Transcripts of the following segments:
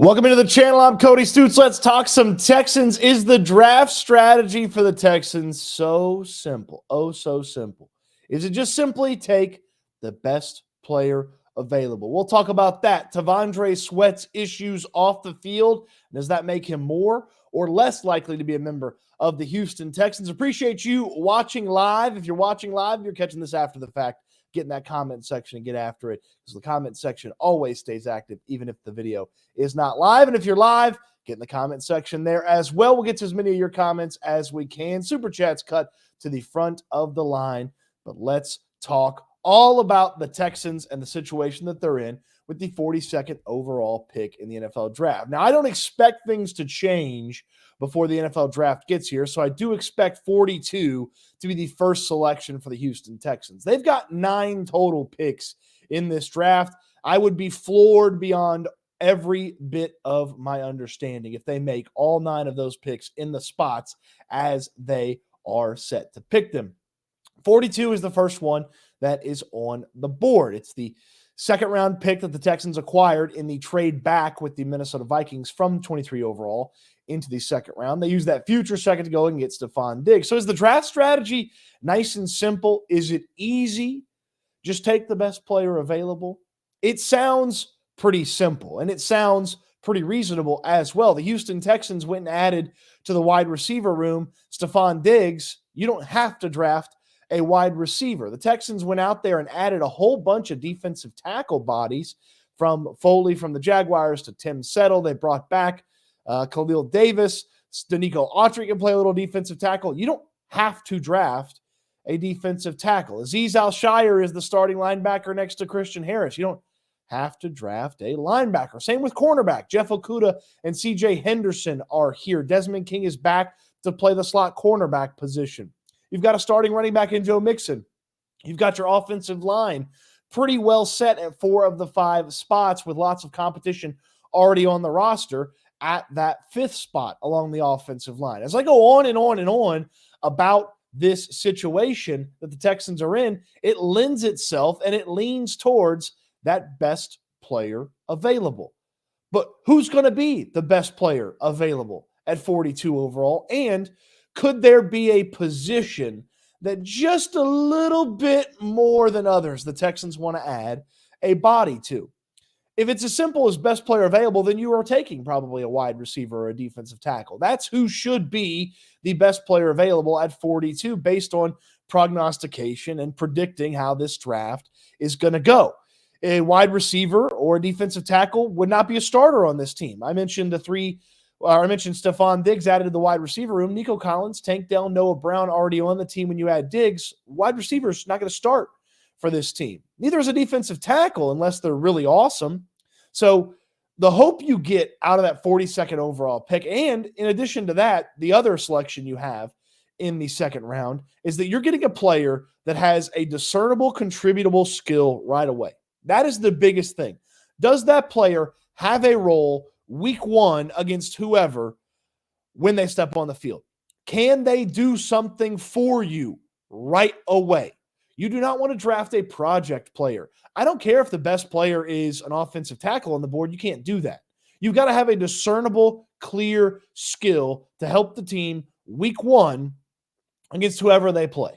Welcome into the channel. I'm Cody Stoots. Let's talk some Texans. Is the draft strategy for the Texans so simple? Oh, so simple. Is it just simply take the best player available? We'll talk about that. T'Vondre Sweat's issues off the field. Does that make him more or less likely to be a member of the Houston Texans? Appreciate you watching live. If you're watching live, you're catching this after the fact. Get in that comment section and get after it, because the comment section always stays active, even if the video is not live. And if you're live, get in the comment section there as well. We'll get to as many of your comments as we can. Super Chats cut to the front of the line. But let's talk all about the Texans and the situation that they're in with the 42nd overall pick in the NFL draft. Now, I don't expect things to change before the NFL draft gets here, so I do expect 42 to be the first selection for the Houston Texans. They've got 9 total picks in this draft. I would be floored beyond every bit of my understanding if they make all 9 of those picks in the spots as they are set to pick them. 42 is the first one that is on the board. It's the second round pick that the Texans acquired in the trade back with the Minnesota Vikings from 23 overall into the second round. They use that future second to go and get Stefon Diggs. So is the draft strategy nice and simple? Is it easy? Just take the best player available? It sounds pretty simple, and it sounds pretty reasonable as well. The Houston Texans went and added to the wide receiver room Stefon Diggs. You don't have to draft a wide receiver. The Texans went out there and added a whole bunch of defensive tackle bodies, from Foley from the Jaguars to Tim Settle. They brought back Khalil Davis. Danico Autry can play a little defensive tackle. You don't have to draft a defensive tackle. Azeez Al-Shire is the starting linebacker next to Christian Harris. You don't have to draft a linebacker. Same with cornerback. Jeff Okudah and C.J. Henderson are here. Desmond King is back to play the slot cornerback position. You've got a starting running back in Joe Mixon. You've got your offensive line pretty well set at 4 of the 5 spots, with lots of competition already on the roster at that 5th spot along the offensive line. As I go on and on and on about this situation that the Texans are in, it lends itself and it leans towards that best player available. But who's going to be the best player available at 42 overall? And could there be a position that just a little bit more than others the Texans want to add a body to? If it's as simple as best player available, then you are taking probably a wide receiver or a defensive tackle. That's who should be the best player available at 42 based on prognostication and predicting how this draft is going to go. A wide receiver or a defensive tackle would not be a starter on this team. I mentioned Stefon Diggs added to the wide receiver room. Nico Collins, Tank Dell, Noah Brown already on the team when you add Diggs. Wide receiver's not going to start for this team. Neither is a defensive tackle unless they're really awesome. So the hope you get out of that 42nd overall pick, and in addition to that, the other selection you have in the second round, is that you're getting a player that has a discernible, contributable skill right away. That is the biggest thing. Does that player have a role week 1 against whoever when they step on the field? Can they do something for you right away? You do not want to draft a project player. I don't care if the best player is an offensive tackle on the board. You can't do that. You've got to have a discernible, clear skill to help the team week 1 against whoever they play.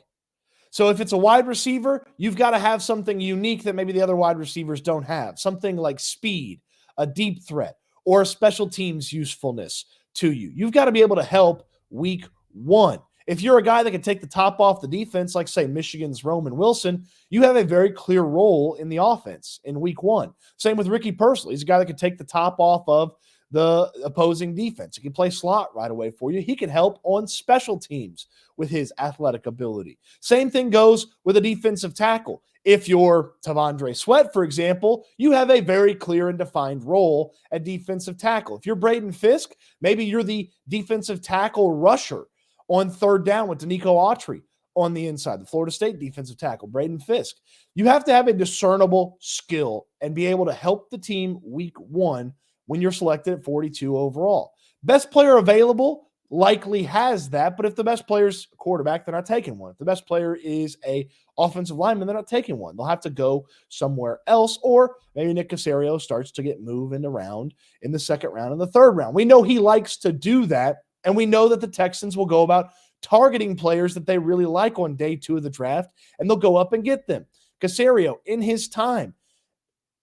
So if it's a wide receiver, you've got to have something unique that maybe the other wide receivers don't have. Something like speed, a deep threat, or a special teams usefulness to you. You've got to be able to help week 1. If you're a guy that can take the top off the defense, like, say, Michigan's Roman Wilson, you have a very clear role in the offense in week 1. Same with Ricky Persley. He's a guy that can take the top off of the opposing defense. He can play slot right away for you. He can help on special teams with his athletic ability. Same thing goes with a defensive tackle. If you're T'Vondre Sweat, for example, you have a very clear and defined role at defensive tackle. If you're Braden Fisk, maybe you're the defensive tackle rusher on third down with Danico Autry on the inside, the Florida State defensive tackle, Braden Fisk. You have to have a discernible skill and be able to help the team week 1 when you're selected at 42 overall. Best player available, likely has that, but if the best player's quarterback, they're not taking one. If the best player is a offensive lineman, they're not taking one. They'll have to go somewhere else, or maybe Nick Caserio starts to get moving around in the second round and the third round. We know he likes to do that, and we know that the Texans will go about targeting players that they really like on day 2 of the draft, and they'll go up and get them. Caserio, in his time,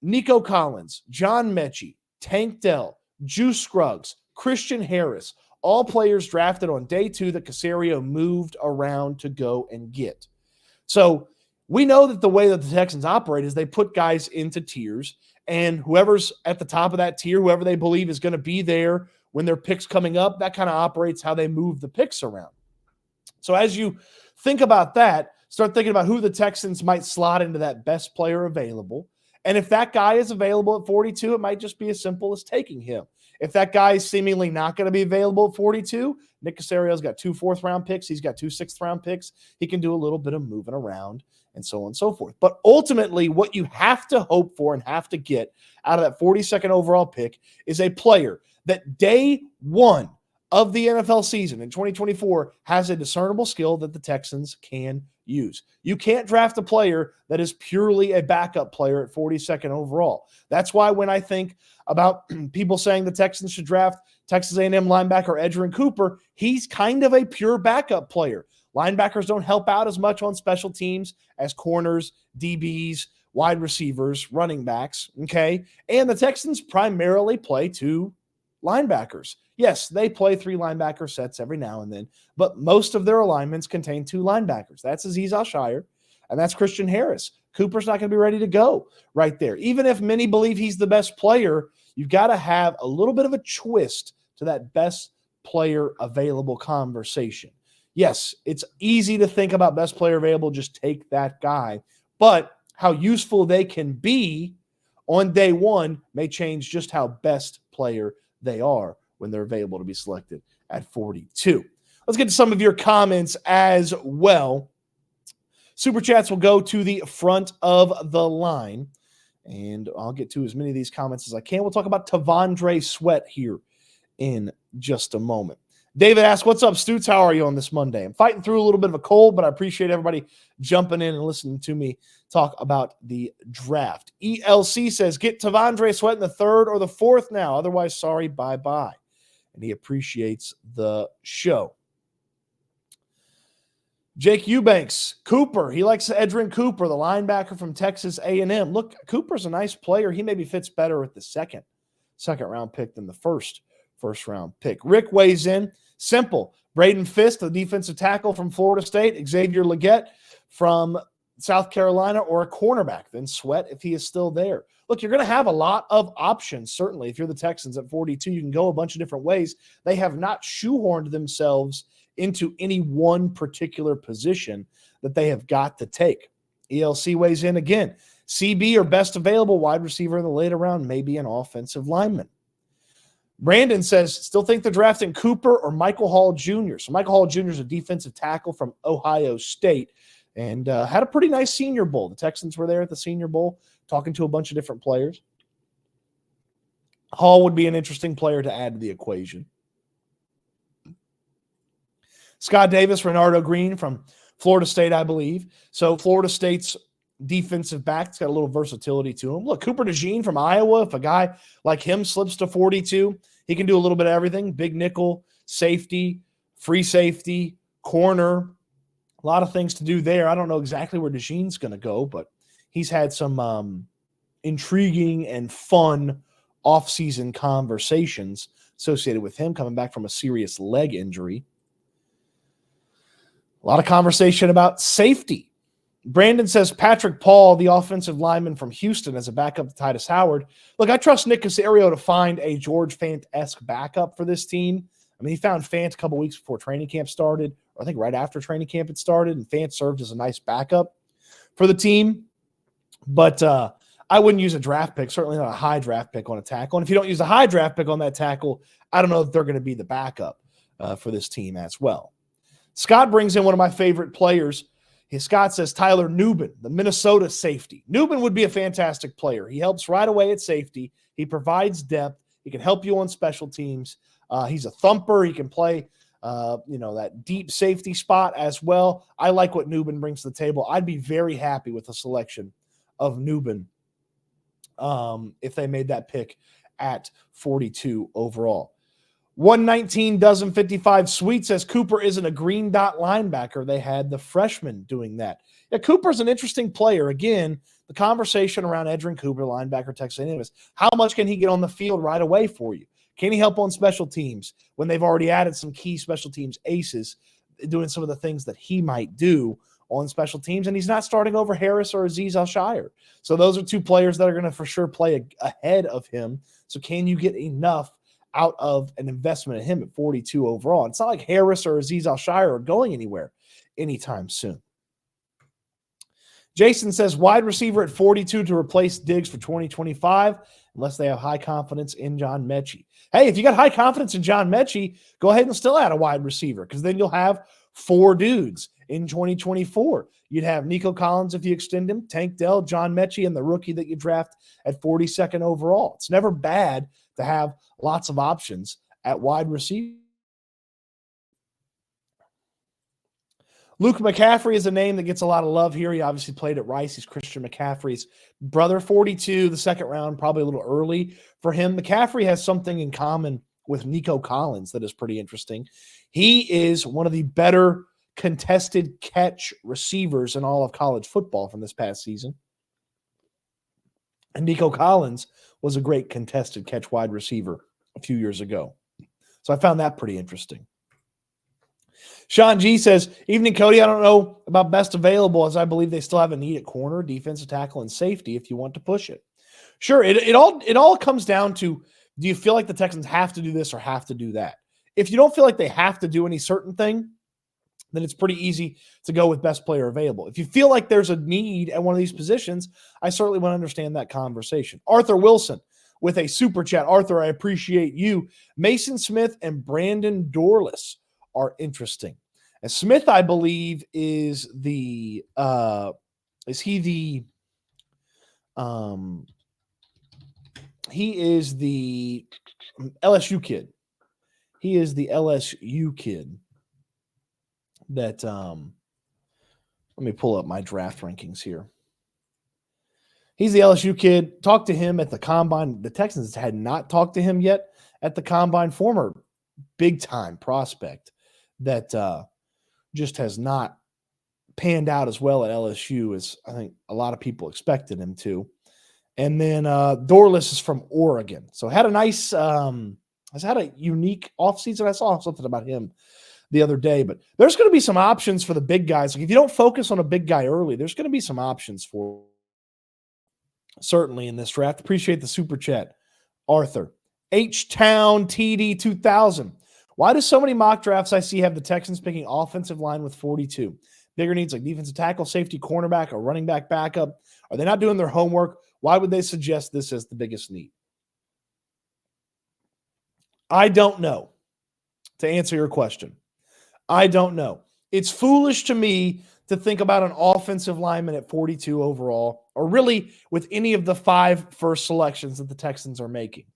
Nico Collins, John Mechie, Tank Dell, Juice Scruggs, Christian Harris, all players drafted on day 2 that Caserio moved around to go and get. So we know that the way that the Texans operate is they put guys into tiers, and whoever's at the top of that tier, whoever they believe is going to be there when their pick's coming up, that kind of operates how they move the picks around. So as you think about that, start thinking about who the Texans might slot into that best player available. And if that guy is available at 42, it might just be as simple as taking him. If that guy is seemingly not going to be available at 42, Nick Caserio's got 2 4th-round picks. He's got 2 6th-round picks. He can do a little bit of moving around and so on and so forth. But ultimately, what you have to hope for and have to get out of that 42nd overall pick is a player that day 1 of the NFL season in 2024 has a discernible skill that the Texans can use. You can't draft a player that is purely a backup player at 42nd overall. That's why when I think about people saying the Texans should draft Texas A&M linebacker Edgerrin Cooper, he's kind of a pure backup player. Linebackers don't help out as much on special teams as corners, DBs, wide receivers, running backs, okay? And the Texans primarily play 2 linebackers. Yes, they play 3 linebacker sets every now and then, but most of their alignments contain 2 linebackers. That's Azeez Al-Shaair, and that's Christian Harris. Cooper's not going to be ready to go right there. Even if many believe he's the best player, you've got to have a little bit of a twist to that best player available conversation. Yes, it's easy to think about best player available, just take that guy, but how useful they can be on day 1 may change just how best player they are when they're available to be selected at 42. Let's get to some of your comments as well. Super Chats will go to the front of the line, and I'll get to as many of these comments as I can. We'll talk about Tavondre Sweat here in just a moment. David asks, what's up, Stoots? How are you on this Monday? I'm fighting through a little bit of a cold, but I appreciate everybody jumping in and listening to me talk about the draft. ELC says, get Tavondre Sweat in the 3rd or the 4th now. Otherwise, sorry, bye-bye. And he appreciates the show. Jake Eubanks, Cooper. He likes Edgerrin Cooper, the linebacker from Texas A&M. Look, Cooper's a nice player. He maybe fits better with the second round pick than the first round pick. Rick weighs in. Simple. Braden Fisk, the defensive tackle from Florida State. Xavier Legette from South Carolina, or a cornerback. Then Sweat if he is still there. Look, you're going to have a lot of options, certainly. If you're the Texans at 42, you can go a bunch of different ways. They have not shoehorned themselves into any one particular position that they have got to take. ELC weighs in again. CB or best available wide receiver in the later round, maybe an offensive lineman. Brandon says, still think they're drafting Cooper or Michael Hall Jr. So Michael Hall Jr. is a defensive tackle from Ohio State and had a pretty nice Senior Bowl. The Texans were there at the Senior Bowl talking to a bunch of different players. Hall would be an interesting player to add to the equation. Scott Davis, Renardo Green from Florida State, I believe. So Florida State's defensive back. It's got a little versatility to him. Look, Cooper DeJean from Iowa, if a guy like him slips to 42, he can do a little bit of everything. Big nickel, safety, free safety, corner. A lot of things to do there. I don't know exactly where DeJean's going to go, but he's had some intriguing and fun offseason conversations associated with him coming back from a serious leg injury. A lot of conversation about safety. Brandon says Patrick Paul, the offensive lineman from Houston, as a backup to Titus Howard. Look, I trust Nick Caserio to find a George Fant-esque backup for this team. I mean, he found Fant a couple weeks before training camp started, or I think right after training camp had started, and Fant served as a nice backup for the team. But I wouldn't use a draft pick, certainly not a high draft pick on a tackle. And if you don't use a high draft pick on that tackle, I don't know if they're going to be the backup for this team as well. Scott brings in one of my favorite players. Scott says Tyler Nubin, the Minnesota safety. Nubin would be a fantastic player. He helps right away at safety. He provides depth. He can help you on special teams. He's a thumper. He can play that deep safety spot as well. I like what Nubin brings to the table. I'd be very happy with a selection of Nubin if they made that pick at 42 overall. 119 dozen 55 Sweet says Cooper isn't a green dot linebacker. They had the freshman doing that. Yeah, Cooper's an interesting player. Again, the conversation around Edgerrin Cooper, linebacker, Texas A&M, is how much can he get on the field right away for you? Can he help on special teams when they've already added some key special teams aces doing some of the things that he might do on special teams? And he's not starting over Harris or Azeez Al-Shire. So those are two players that are going to for sure play ahead of him. So can you get enough out of an investment in him at 42 overall? It's not like Harris or Azeez Al-Shire are going anywhere anytime soon. Jason says wide receiver at 42 to replace Diggs for 2025, unless they have high confidence in John Mechie. Hey, if you got high confidence in John Mechie, go ahead and still add a wide receiver, because then you'll have 4 dudes in 2024. You'd have Nico Collins if you extend him, Tank Dell, John Mechie, and the rookie that you draft at 42nd overall. It's never bad to have lots of options at wide receiver. Luke McCaffrey is a name that gets a lot of love here. He obviously played at Rice. He's Christian McCaffrey's brother. 42, the second round, probably a little early for him. McCaffrey has something in common with Nico Collins that is pretty interesting. He is one of the better contested catch receivers in all of college football from this past season. And Nico Collins was a great contested catch wide receiver a few years ago. So I found that pretty interesting. Sean G says, evening, Cody. I don't know about best available, as I believe they still have a need at corner, defensive tackle, and safety if you want to push it. Sure, it all comes down to, do you feel like the Texans have to do this or have to do that? If you don't feel like they have to do any certain thing, then it's pretty easy to go with best player available. If you feel like there's a need at one of these positions, I certainly want to understand that conversation. Arthur Wilson with a super chat. Arthur, I appreciate you. Mason Smith and Brandon Dorless are interesting. And Smith, I believe, is the he is the LSU kid. He is the LSU kid that let me pull up my draft rankings here. He's the LSU kid. Talked to him at the combine. The Texans had not talked to him yet at the combine. Former big-time prospect that just has not panned out as well at LSU as I think a lot of people expected him to. And then Dorless is from Oregon. So had a nice has had a unique offseason. I saw something about him the other day. But there's going to be some options for the big guys. Like if you don't focus on a big guy early, there's going to be some options for certainly in this draft. Appreciate the super chat, Arthur. H-Town TD 2000. Why do so many mock drafts I see have the Texans picking offensive line with 42? Bigger needs like defensive tackle, safety, cornerback, or running back backup. Are they not doing their homework? Why would they suggest this as the biggest need? I don't know. To answer your question, I don't know. It's foolish to me to think about an offensive lineman at 42 overall, or really with any of the 5 first selections that the Texans are making.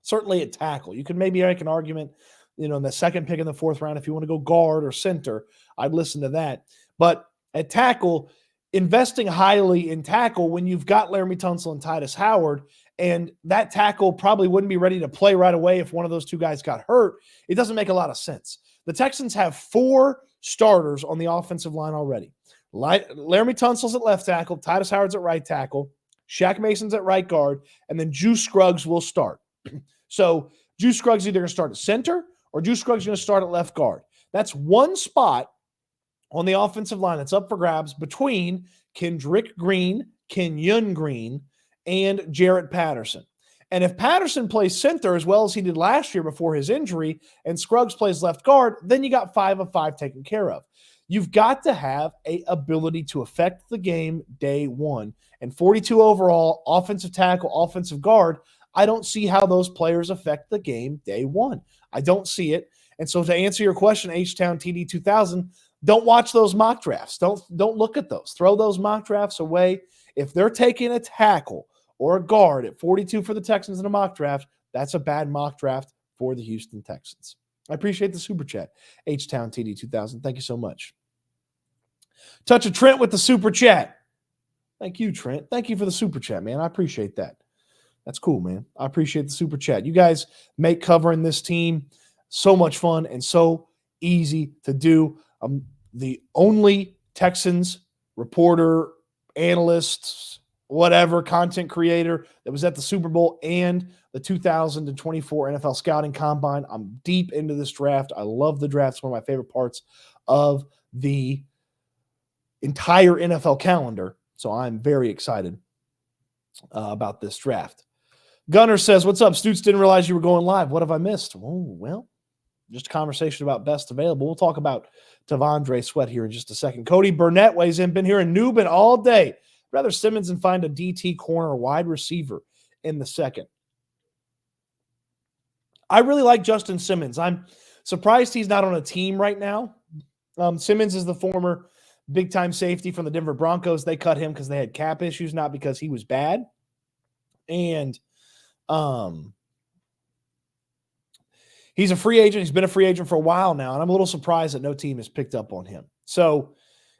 Certainly at tackle. You could maybe make an argument, in the second pick in the 4th round, if you want to go guard or center, I'd listen to that. But at tackle, investing highly in tackle when you've got Laramie Tunsil and Titus Howard, and that tackle probably wouldn't be ready to play right away if one of those two guys got hurt, it doesn't make a lot of sense. The Texans have 4 starters on the offensive line already. Laramie Tunsil's at left tackle, Titus Howard's at right tackle, Shaq Mason's at right guard, and then Juice Scruggs will start. So Juice Scruggs either going to start at center or Juice Scruggs is going to start at left guard. That's one spot on the offensive line that's up for grabs between Kendrick Green, Kenyon Green, and Jarrett Patterson. And if Patterson plays center as well as he did last year before his injury, and Scruggs plays left guard, then you got 5 of 5 taken care of. You've got to have an ability to affect the game day one. And 42 overall, offensive tackle, offensive guard, I don't see how those players affect the game day one. I don't see it. And so to answer your question, H-Town TD 2000, don't watch those mock drafts. Don't look at those. Throw those mock drafts away. If they're taking a tackle or a guard at 42 for the Texans in a mock draft, that's a bad mock draft for the Houston Texans. I appreciate the super chat. H-Town TD 2000. Thank you so much. Touch of Trent with the super chat. Thank you, Trent. Thank you for the super chat, man. I appreciate that. That's cool, man. I appreciate the super chat. You guys make covering this team so much fun and so easy to do. I'm the only Texans reporter, analyst, whatever, content creator that was at the Super Bowl and the 2024 NFL Scouting Combine. I'm deep into this draft. I love the draft. It's one of my favorite parts of the entire NFL calendar. So I'm very excited about this draft. Gunner says, what's up? Stoots, didn't realize you were going live. What have I missed? Oh, well, just a conversation about best available. We'll talk about Tavondre Sweat here in just a second. Cody Burnett weighs in. Been here in Newbin all day. Rather Simmons and find a DT corner or wide receiver in the second. I really like Justin Simmons. I'm surprised he's not on a team right now. Simmons is the former big-time safety from the Denver Broncos. They cut him because they had cap issues, not because he was bad. And he's a free agent. He's been a free agent for a while now, and I'm a little surprised that no team has picked up on him. So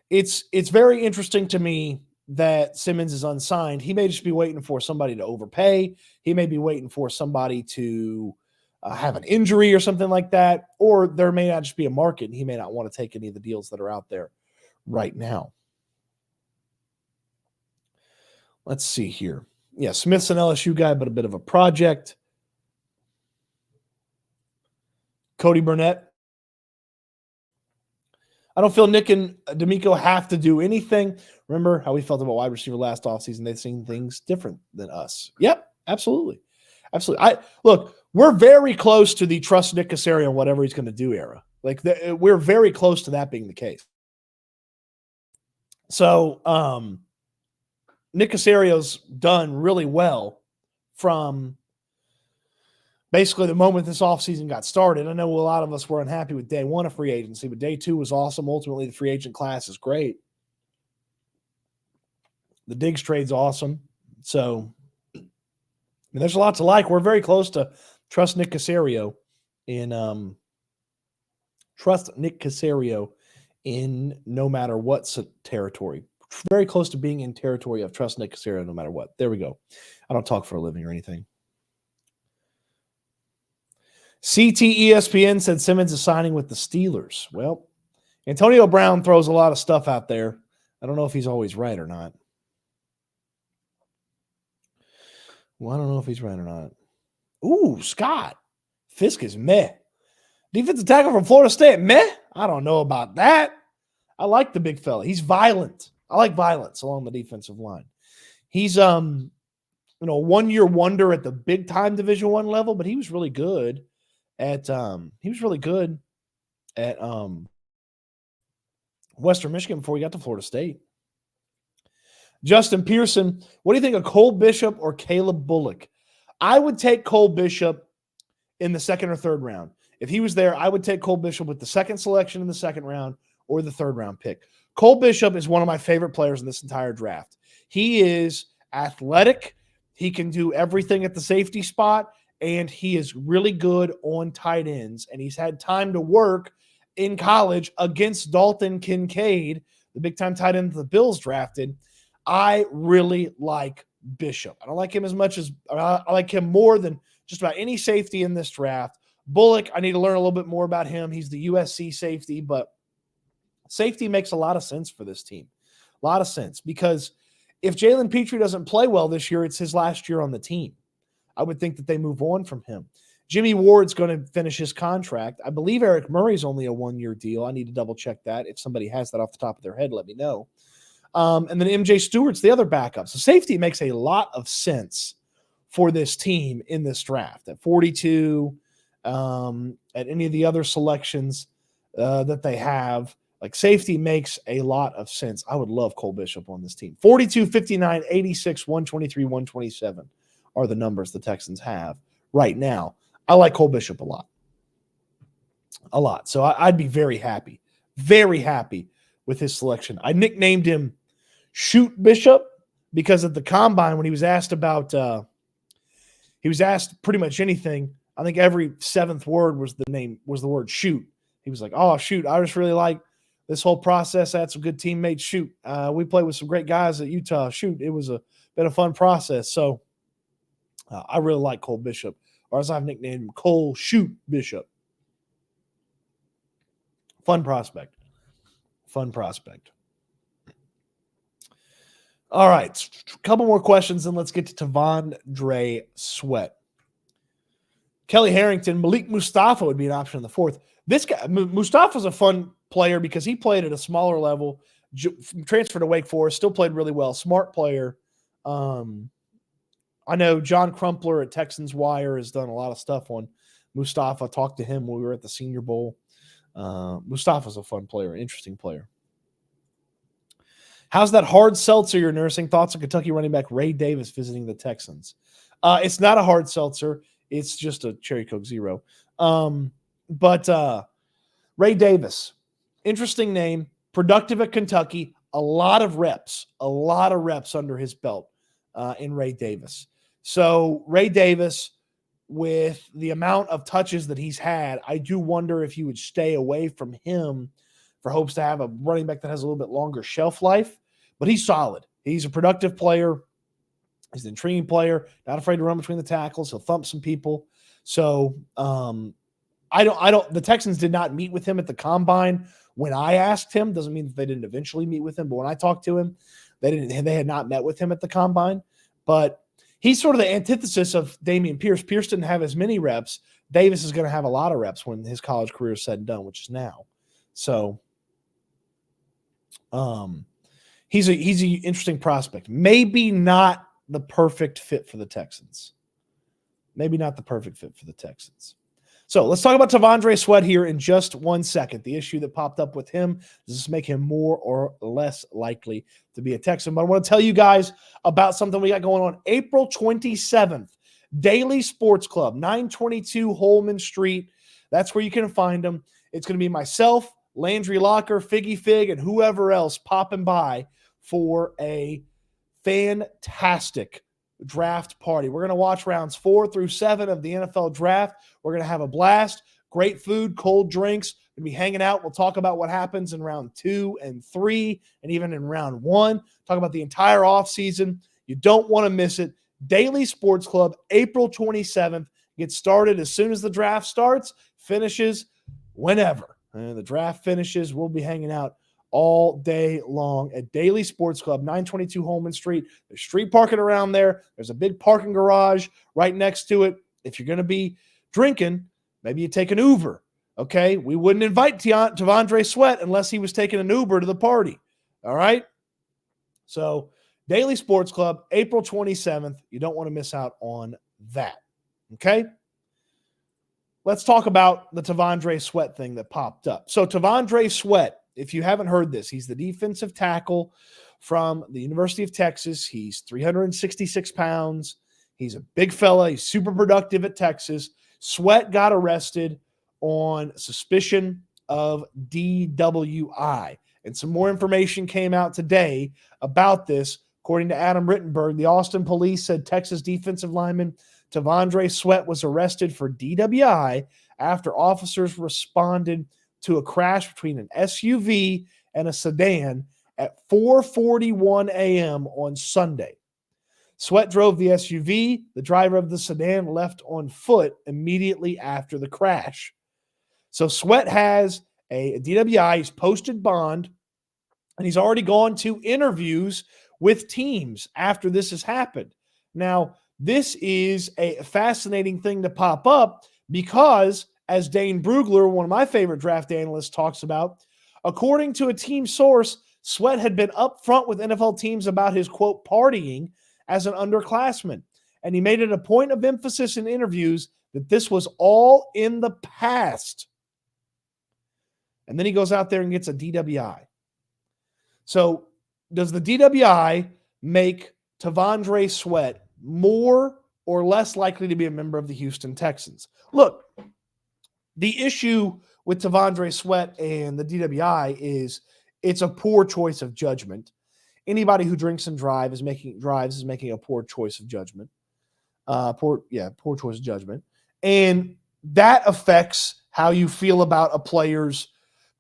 it's very interesting to me that Simmons is unsigned. He may just be waiting for somebody to overpay. He may be waiting for somebody to have an injury or something like that, or there may not just be a market, and he may not want to take any of the deals that are out there right now. Let's see here. Yeah, Smith's an LSU guy, but a bit of a project. Cody Burnett. I don't feel Nick and D'Amico have to do anything. Remember how we felt about wide receiver last offseason? They've seen things different than us. Yep, absolutely. Absolutely. Look, we're very close to the trust Nick Caserio and whatever he's going to do era. Like, we're very close to that being the case. So, Nick Caserio's done really well from basically the moment this offseason got started. I know a lot of us were unhappy with day one of free agency, but day two was awesome. Ultimately, the free agent class is great. The Diggs trade's awesome. So, there's a lot to like. We're very close to trust Nick Caserio in no matter what territory. Very close to being in territory of trust Nick Caserio no matter what. There we go. I don't talk for a living or anything. CTESPN said Simmons is signing with the Steelers. Well, Antonio Brown throws a lot of stuff out there. I don't know if he's always right or not. Well, I don't know if he's right or not. Ooh, Scott. Fisk is meh. Defensive tackle from Florida State, meh? I don't know about that. I like the big fella. He's violent. I like violence along the defensive line. He's a 1-year wonder at the big time Division I level, but he was really good at Western Michigan before he got to Florida State. Justin Pearson, what do you think of Cole Bishop or Caleb Bullock? I would take Cole Bishop in the second or third round. If he was there, I would take Cole Bishop with the second selection in the second round or the third round pick. Cole Bishop is one of my favorite players in this entire draft. He is athletic. He can do everything at the safety spot, and he is really good on tight ends. And he's had time to work in college against Dalton Kincaid, the big-time tight end the Bills drafted. I really like Bishop. I don't like him as much as I like him more than just about any safety in this draft. Bullock, I need to learn a little bit more about him. He's the USC safety, but safety makes a lot of sense for this team. A lot of sense, because if Jalen Petrie doesn't play well this year, it's his last year on the team. I would think that they move on from him. Jimmy Ward's going to finish his contract. I believe Eric Murray's only a 1-year deal. I need to double check that. If somebody has that off the top of their head, let me know. And then MJ Stewart's the other backup. So safety makes a lot of sense for this team in this draft. At 42, at any of the other selections that they have, like, safety makes a lot of sense. I would love Cole Bishop on this team. 42, 59, 86, 123, 127 are the numbers the Texans have right now. I like Cole Bishop a lot. A lot. So I'd be very happy with his selection. I nicknamed him Shoot Bishop because at the combine, when he was asked about he was asked pretty much anything I think every seventh word was the word shoot. He was like, oh, shoot, I just really like this whole process. I had some good teammates. Shoot, we played with some great guys at Utah. Shoot, it was been a fun process. So I really like Cole Bishop, or as I've nicknamed him, Cole Shoot Bishop. Fun prospect. All right, a couple more questions, and let's get to T'Vondre Sweat. Kelly Harrington, Malik Mustafa would be an option in the fourth. This guy, Mustafa's a fun player because he played at a smaller level, transferred to Wake Forest, still played really well, smart player. I know John Crumpler at Texans Wire has done a lot of stuff on Mustafa. Talked to him when we were at the Senior Bowl. Mustafa's a fun player, interesting player. How's that hard seltzer you're nursing? Thoughts on Kentucky running back Ray Davis visiting the Texans? It's not a hard seltzer. It's just a Cherry Coke Zero. But Ray Davis, interesting name, productive at Kentucky, a lot of reps under his belt in Ray Davis. So Ray Davis, with the amount of touches that he's had, I do wonder if you would stay away from him for hopes to have a running back that has a little bit longer shelf life. But he's solid. He's a productive player. He's an intriguing player, not afraid to run between the tackles. He'll thump some people. So the Texans did not meet with him at the combine when I asked him. Doesn't mean that they didn't eventually meet with him, but when I talked to him, they had not met with him at the combine. But he's sort of the antithesis of Dameon Pierce. Pierce didn't have as many reps. Davis is going to have a lot of reps when his college career is said and done, which is now. So he's an interesting prospect. Maybe not the perfect fit for the Texans. So let's talk about T'Vondre Sweat here in just 1 second. The issue that popped up with him, does this make him more or less likely to be a Texan? But I want to tell you guys about something we got going on April 27th. Daily Sports Club, 922 Holman Street. That's where you can find them. It's going to be myself, Landry Locker, Figgy Fig, and whoever else popping by for a fantastic draft party. We're going to watch rounds 4 through 7 of the NFL draft. We're going to have a blast, great food, cold drinks. We're going to be hanging out. We'll talk about what happens in round 2 and 3 and even in round 1. Talk about the entire offseason. You don't want to miss it. Daily Sports Club, April 27th. Get started as soon as the draft starts, finishes whenever. And the draft finishes, we'll be hanging out all day long at Daily Sports Club, 922 Holman Street. There's street parking around there. There's a big parking garage right next to it. If you're going to be drinking, maybe you take an Uber, okay? We wouldn't invite T'Vondre Sweat unless he was taking an Uber to the party, all right? So Daily Sports Club, April 27th. You don't want to miss out on that, okay? Let's talk about the T'Vondre Sweat thing that popped up. So T'Vondre Sweat, if you haven't heard this, he's the defensive tackle from the University of Texas. He's 366 pounds. He's a big fella. He's super productive at Texas. Sweat got arrested on suspicion of DWI. And some more information came out today about this. According to Adam Rittenberg, the Austin police said Texas defensive lineman T'Vondre Sweat was arrested for DWI after officers responded to a crash between an SUV and a sedan at 4:41 a.m. on Sunday. Sweat drove the SUV. The driver of the sedan left on foot immediately after the crash. So Sweat has a DWI. He's posted bond, and he's already gone to interviews with teams after this has happened. Now, this is a fascinating thing to pop up because, as Dane Brugler, one of my favorite draft analysts, talks about, according to a team source, Sweat had been upfront with NFL teams about his, quote, partying as an underclassman. And he made it a point of emphasis in interviews that this was all in the past. And then he goes out there and gets a DWI. So does the DWI make T'Vondre Sweat more or less likely to be a member of the Houston Texans? Look, the issue with T'Vondre Sweat and the DWI is it's a poor choice of judgment. Anybody who drinks and drives is making a poor choice of judgment. Poor choice of judgment. And that affects how you feel about a player's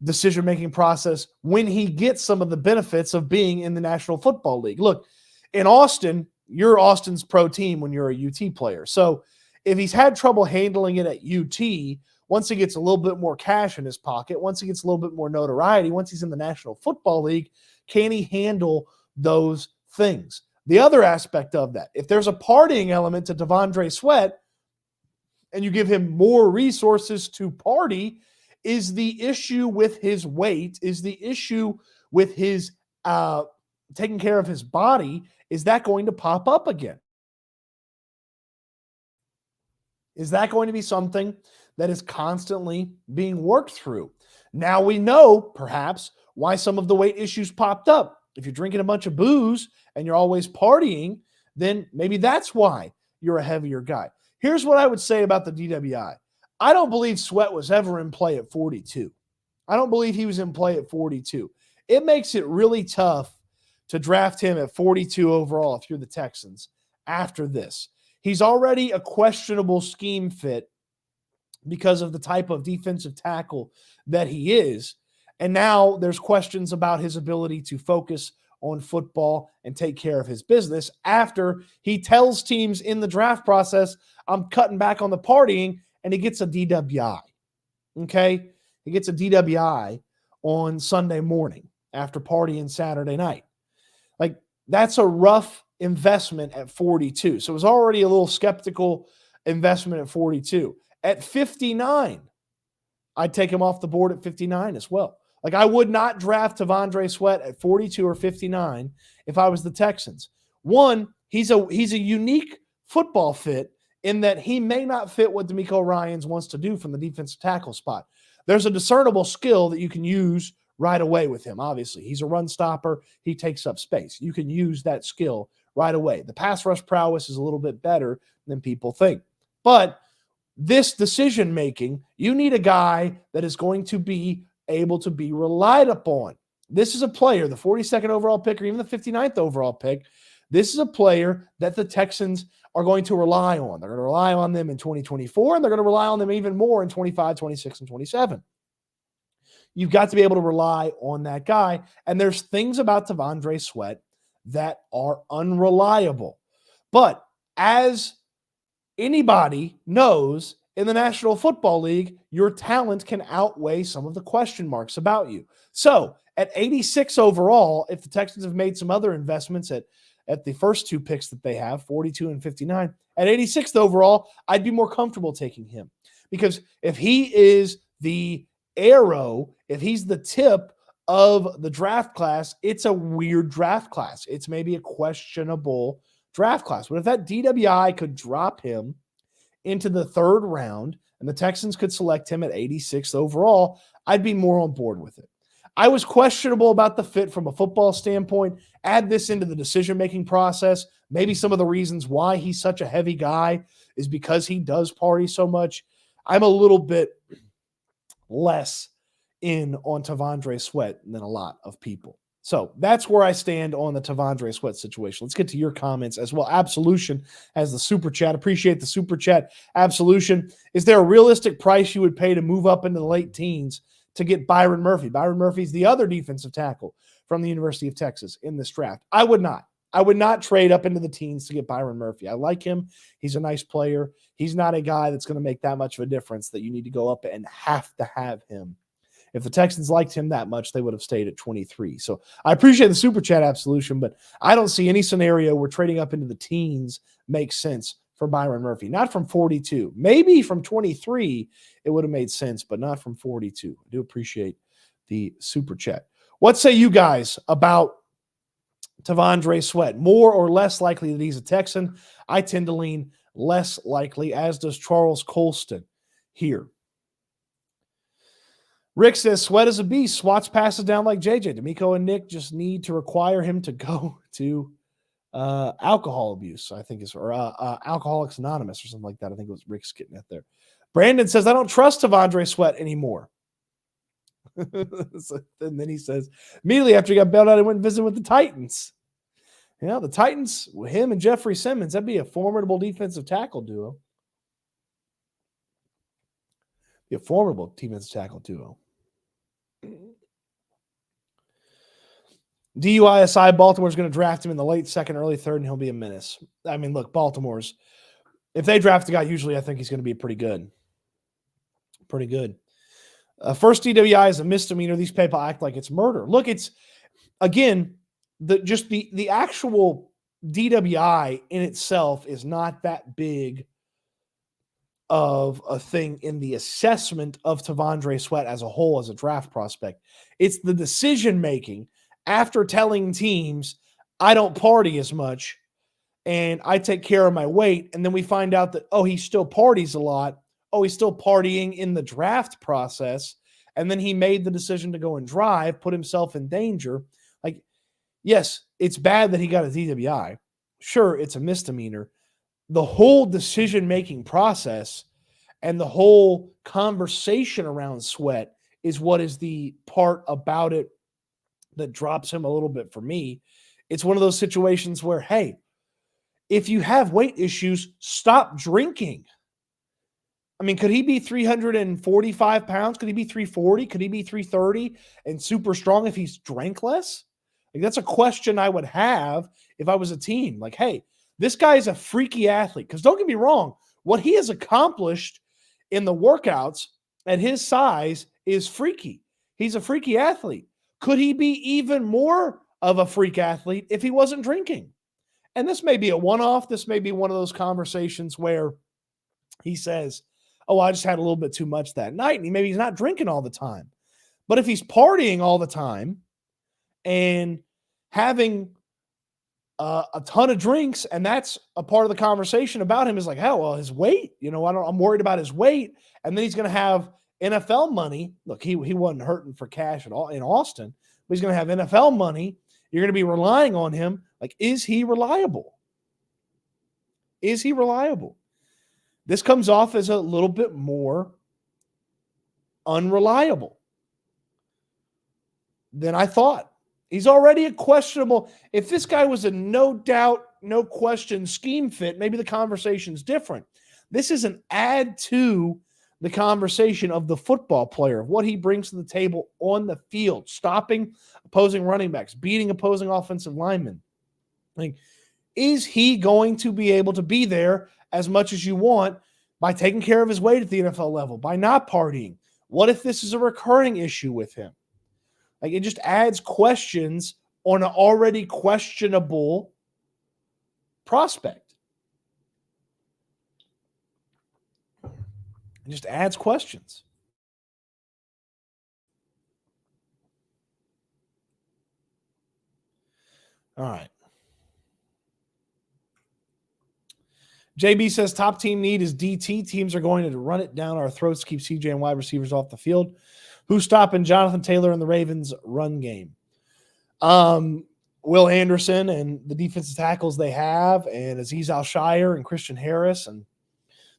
decision-making process when he gets some of the benefits of being in the National Football League. Look, in Austin, you're Austin's pro team when you're a UT player. So if he's had trouble handling it at UT, once he gets a little bit more cash in his pocket, once he gets a little bit more notoriety, once he's in the National Football League, can he handle those things? The other aspect of that, if there's a partying element to T'Vondre Sweat and you give him more resources to party, is the issue with his weight, is the issue with his taking care of his body, is that going to pop up again? Is that going to be something that is constantly being worked through? Now we know, perhaps, why some of the weight issues popped up. If you're drinking a bunch of booze and you're always partying, then maybe that's why you're a heavier guy. Here's what I would say about the DWI. I don't believe Sweat was ever in play at 42. I don't believe he was in play at 42. It makes it really tough to draft him at 42 overall if you're the Texans after this. He's already a questionable scheme fit because of the type of defensive tackle that he is. And now there's questions about his ability to focus on football and take care of his business after he tells teams in the draft process, I'm cutting back on the partying, and he gets a DWI. Okay? He gets a DWI on Sunday morning after partying Saturday night. Like, that's a rough investment at 42. So it was already a little skeptical investment at 42. At 59, I'd take him off the board at 59 as well. Like, I would not draft T'Vondre Sweat at 42 or 59 if I was the Texans. One, he's a unique football fit in that he may not fit what DeMeco Ryans wants to do from the defensive tackle spot. There's a discernible skill that you can use right away with him. Obviously, he's a run stopper. He takes up space. You can use that skill right away. The pass rush prowess is a little bit better than people think. But this decision-making, you need a guy that is going to be able to be relied upon. This is a player, the 42nd overall pick or even the 59th overall pick, this is a player that the Texans are going to rely on. They're going to rely on them in 2024, and they're going to rely on them even more in 25, 26, and 27. You've got to be able to rely on that guy, and there's things about T'Vondre Sweat that are unreliable. But as anybody knows, in the National Football League, your talent can outweigh some of the question marks about you. So at 86 overall, if the Texans have made some other investments at the first two picks that they have, 42 and 59, at 86th overall, I'd be more comfortable taking him. Because if he is the arrow, if he's the tip of the draft class, it's a weird draft class. It's maybe a questionable draft class. But if that DWI could drop him into the third round and the Texans could select him at 86th overall, I'd be more on board with it. I was questionable about the fit from a football standpoint. Add this into the decision-making process. Maybe some of the reasons why he's such a heavy guy is because he does party so much. I'm a little bit less in on T'Vondre Sweat than a lot of people. So that's where I stand on the T'Vondre Sweat situation. Let's get to your comments as well. Absolution has the super chat. Appreciate the super chat. Absolution. Is there a realistic price you would pay to move up into the late teens to get Byron Murphy? Byron Murphy's the other defensive tackle from the University of Texas in this draft. I would not. I would not trade up into the teens to get Byron Murphy. I like him. He's a nice player. He's not a guy that's going to make that much of a difference that you need to go up and have to have him. If the Texans liked him that much, they would have stayed at 23. So I appreciate the super chat absolution, but I don't see any scenario where trading up into the teens makes sense for Byron Murphy. Not from 42. Maybe from 23 it would have made sense, but not from 42. I do appreciate the super chat. What say you guys about T'Vondre Sweat? More or less likely that he's a Texan? I tend to lean less likely, as does Charles Colston here. Rick says, Sweat is a beast. Swats passes down like JJ. DeMeco and Nick just need to require him to go to alcohol abuse, I think or Alcoholics Anonymous or something like that. I think it was Rick's getting at there. Brandon says, I don't trust T'Vondre Sweat anymore. And then he says, immediately after he got bailed out, he went and visited with the Titans. You know, the Titans, with him and Jeffrey Simmons, that'd be a formidable defensive tackle duo. Be a formidable defensive tackle duo. DUISI, Baltimore's going to draft him in the late second, early third, and he'll be a menace. I mean, look, Baltimore's, if they draft a guy, usually I think he's going to be pretty good. Pretty good. First DWI is a misdemeanor. These people act like it's murder. Look, it's, again, the actual DWI in itself is not that big of a thing in the assessment of T'Vondre Sweat as a whole as a draft prospect. It's the decision-making after telling teams, I don't party as much and I take care of my weight, and then we find out that, oh, he still parties a lot. Oh, he's still partying in the draft process, and then he made the decision to go and drive, put himself in danger. Like, yes, it's bad that he got a DWI. Sure, it's a misdemeanor. The whole decision-making process and the whole conversation around Sweat is what is the part about it that drops him a little bit for me. It's one of those situations where, hey, if you have weight issues, stop drinking. I mean, could he be 345 pounds? Could he be 340? Could he be 330 and super strong if he's drank less? Like, that's a question I would have if I was a team. Like, hey, this guy is a freaky athlete. Because don't get me wrong, what he has accomplished in the workouts at his size is freaky. He's a freaky athlete. Could he be even more of a freak athlete if he wasn't drinking? And this may be a one-off. This may be one of those conversations where he says, oh, I just had a little bit too much that night. And maybe he's not drinking all the time. But if he's partying all the time and having a ton of drinks, and that's a part of the conversation about him, is like, oh, well, his weight, I'm worried about his weight. And then he's going to have NFL money. Look, he wasn't hurting for cash at all in Austin, but he's going to have NFL money. You're going to be relying on him. Like, is he reliable? Is he reliable? This comes off as a little bit more unreliable than I thought. He's already a questionable. If this guy was a no doubt, no question scheme fit, maybe the conversation's different. This is an add to the conversation of the football player, of what he brings to the table on the field, stopping opposing running backs, beating opposing offensive linemen. Like, is he going to be able to be there as much as you want by taking care of his weight at the NFL level, by not partying? What if this is a recurring issue with him? Like, it just adds questions on an already questionable prospect. It just adds questions. All right. JB says top team need is DT. Teams are going to run it down our throats to keep CJ and wide receivers off the field. Who's stopping Jonathan Taylor in the Ravens run game? Will Anderson and the defensive tackles they have, and Azeez Al-Shire and Christian Harris and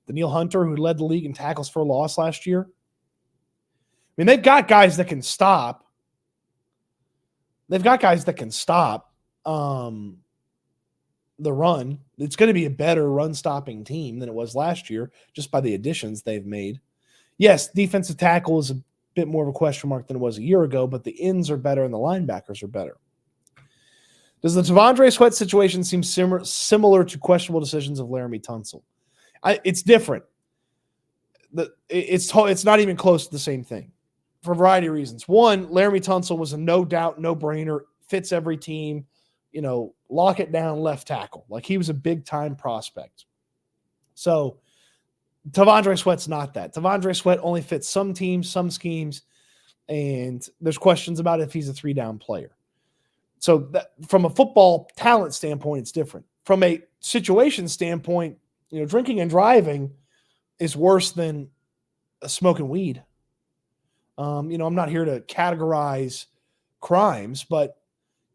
Daniil Hunter, who led the league in tackles for loss last year. I mean, they've got guys that can stop. They've got guys that can stop the run. It's going to be a better run-stopping team than it was last year, just by the additions they've made. Yes, defensive tackle is a bit more of a question mark than it was a year ago, but the ends are better and the linebackers are better. Does the T'Vondre Sweat situation seem similar to questionable decisions of Laramie Tunsil? It's different. It's not even close to the same thing for a variety of reasons. One, Laramie Tunsil was a no-doubt, no-brainer, fits every team, lock it down left tackle. Like, he was a big-time prospect. So T'Vondre Sweat's not that. T'Vondre Sweat only fits some teams, some schemes, and there's questions about if he's a three-down player. So from a football talent standpoint, it's different. From a situation standpoint, drinking and driving is worse than smoking weed. I'm not here to categorize crimes, but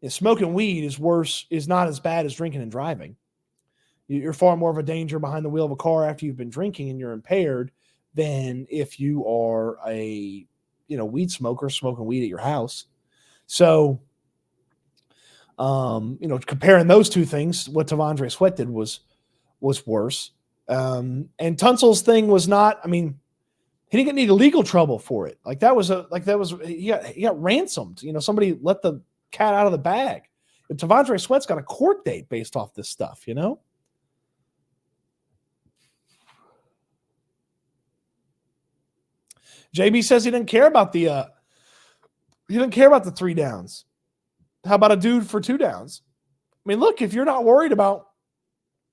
smoking weed is not as bad as drinking and driving. You're far more of a danger behind the wheel of a car after you've been drinking and you're impaired than if you are a, weed smoker smoking weed at your house. So, comparing those two things, what T'Vondre Sweat did was worse. And Tunsil's thing was not, he didn't get any legal trouble for it. He got ransomed. Somebody let the cat out of the bag. And T'Vondre Sweat's got a court date based off this stuff, JB says he didn't care about the 3 downs. How about a dude for 2 downs? I mean, look, if you're not worried about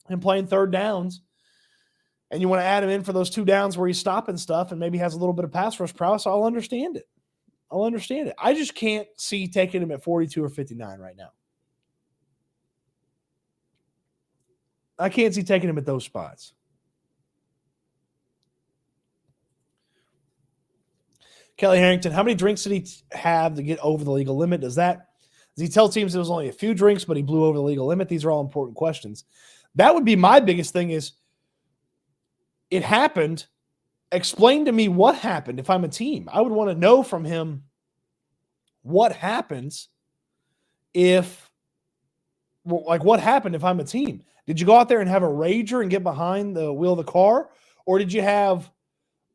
him playing 3rd downs and you want to add him in for those 2 downs where he's stopping stuff and maybe has a little bit of pass rush prowess, I'll understand it. I just can't see taking him at 42 or 59 right now. I can't see taking him at those spots. Kelly Harrington, how many drinks did he have to get over the legal limit? Does he tell teams it was only a few drinks, but he blew over the legal limit? These are all important questions. That would be my biggest thing is it happened. Explain to me what happened if I'm a team. I would want to know from him what happens what happened if I'm a team. Did you go out there and have a rager and get behind the wheel of the car? Or did you have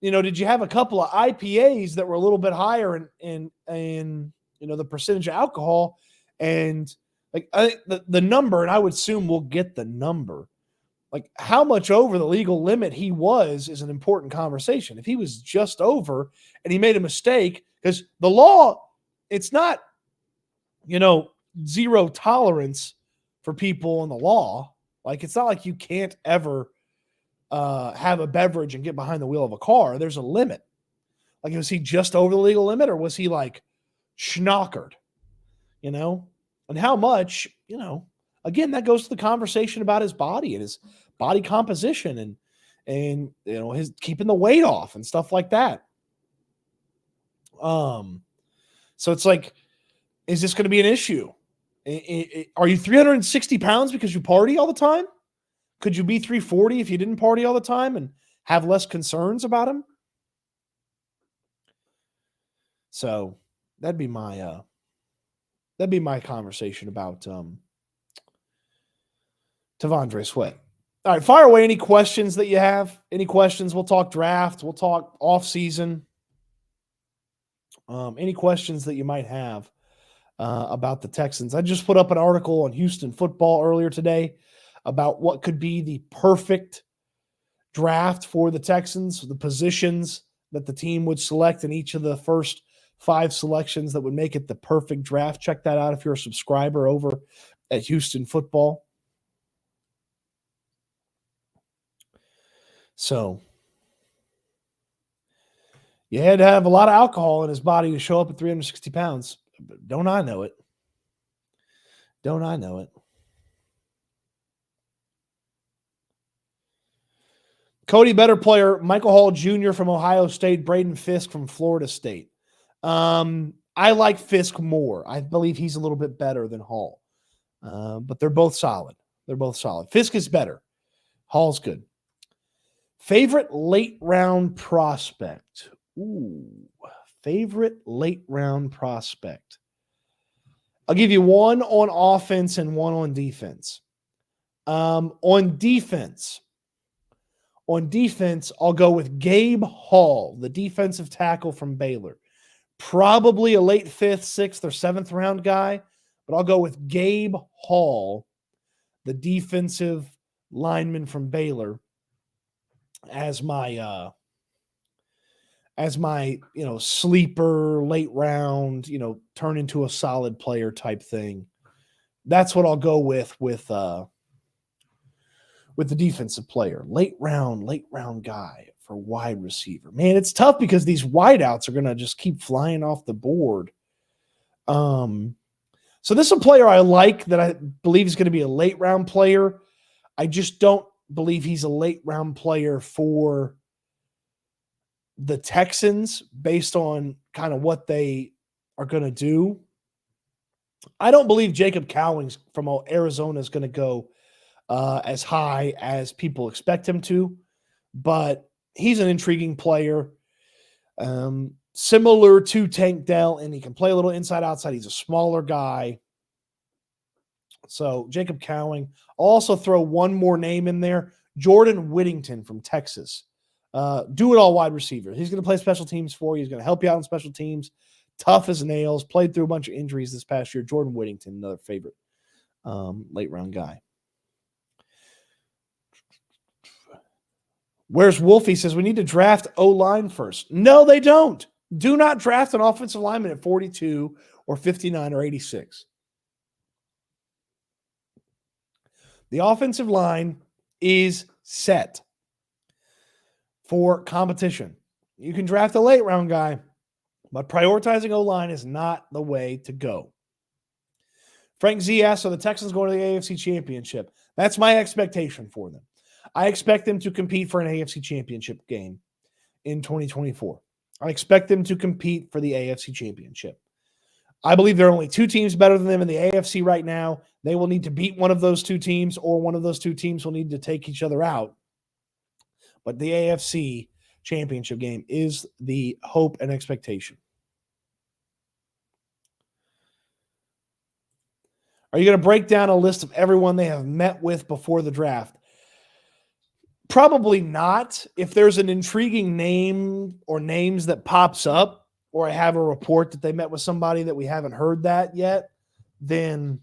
a couple of IPAs that were a little bit higher in the percentage of alcohol? And I think the number, and I would assume we'll get the number, how much over the legal limit he was is an important conversation. If he was just over and he made a mistake, because the law, it's not, zero tolerance for people in the law. It's not like you can't ever have a beverage and get behind the wheel of a car. There's a limit. Was he just over the legal limit, or was he schnockered? And how much, again, that goes to the conversation about his body and his body composition and his keeping the weight off and stuff like that. So it's is this going to be an issue? Are you 360 pounds because you party all the time? Could you be 340 if you didn't party all the time and have less concerns about him? So that'd be my conversation about T'Vondre Sweat. All right, fire away any questions that you have. Any questions? We'll talk draft. We'll talk off season. Any questions that you might have about the Texans? I just put up an article on Houston football earlier today about what could be the perfect draft for the Texans, the positions that the team would select in each of the first 5 selections that would make it the perfect draft. Check that out if you're a subscriber over at Houston football. So you had to have a lot of alcohol in his body to show up at 360 pounds. Don't I know it? Cody, better player. Michael Hall Jr. from Ohio State. Braden Fisk from Florida State. I like Fisk more. I believe he's a little bit better than Hall. But they're both solid. Fisk is better. Hall's good. Favorite late round prospect. Favorite late round prospect. I'll give you one on offense and one on defense. On defense, I'll go with Gabe Hall, the defensive tackle from Baylor. Probably a late 5th, 6th, or 7th round guy, but I'll go with Gabe Hall, the defensive lineman from Baylor, as my sleeper late round, turn into a solid player type thing. That's what I'll go with the defensive player. Late round guy for wide receiver. Man, it's tough because these wideouts are going to just keep flying off the board. So this is a player I like that I believe is going to be a late round player. I just don't believe he's a late round player for the Texans based on kind of what they are going to do. I don't believe Jacob Cowings from Arizona is going to go as high as people expect him to, but he's an intriguing player. Similar to Tank Dell, and he can play a little inside-outside. He's a smaller guy. So Jacob Cowing. I'll also throw one more name in there. Jordan Whittington from Texas. Do-it-all wide receiver. He's going to play special teams for you. He's going to help you out on special teams. Tough as nails. Played through a bunch of injuries this past year. Jordan Whittington, another favorite late-round guy. Where's Wolfie says we need to draft O-line first. No, they don't. Do not draft an offensive lineman at 42 or 59 or 86. The offensive line is set for competition. You can draft a late round guy, but prioritizing O-line is not the way to go. Frank Z asks, are the Texans going to the AFC Championship? That's my expectation for them. I expect them to compete for an AFC Championship game in 2024. I expect them to compete for the AFC Championship. I believe there are only two teams better than them in the AFC right now. They will need to beat one of those two teams, or one of those two teams will need to take each other out. But the AFC Championship game is the hope and expectation. Are you going to break down a list of everyone they have met with before the draft? Probably not. If there's an intriguing name or names that pops up, or I have a report that they met with somebody that we haven't heard that yet, then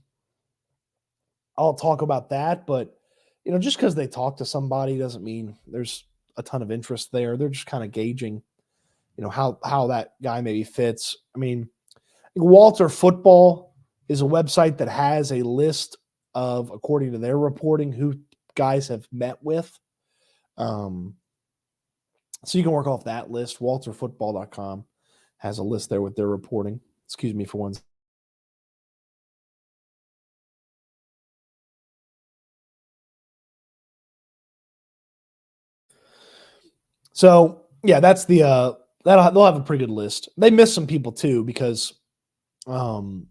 I'll talk about that. But, just because they talk to somebody doesn't mean there's a ton of interest there. They're just kind of gauging, how that guy maybe fits. I mean, Walter Football is a website that has a list of, according to their reporting, who guys have met with. So you can work off that list. WalterFootball.com has a list there with their reporting. Excuse me for one. So yeah, that's the they'll have a pretty good list. They missed some people too because, I've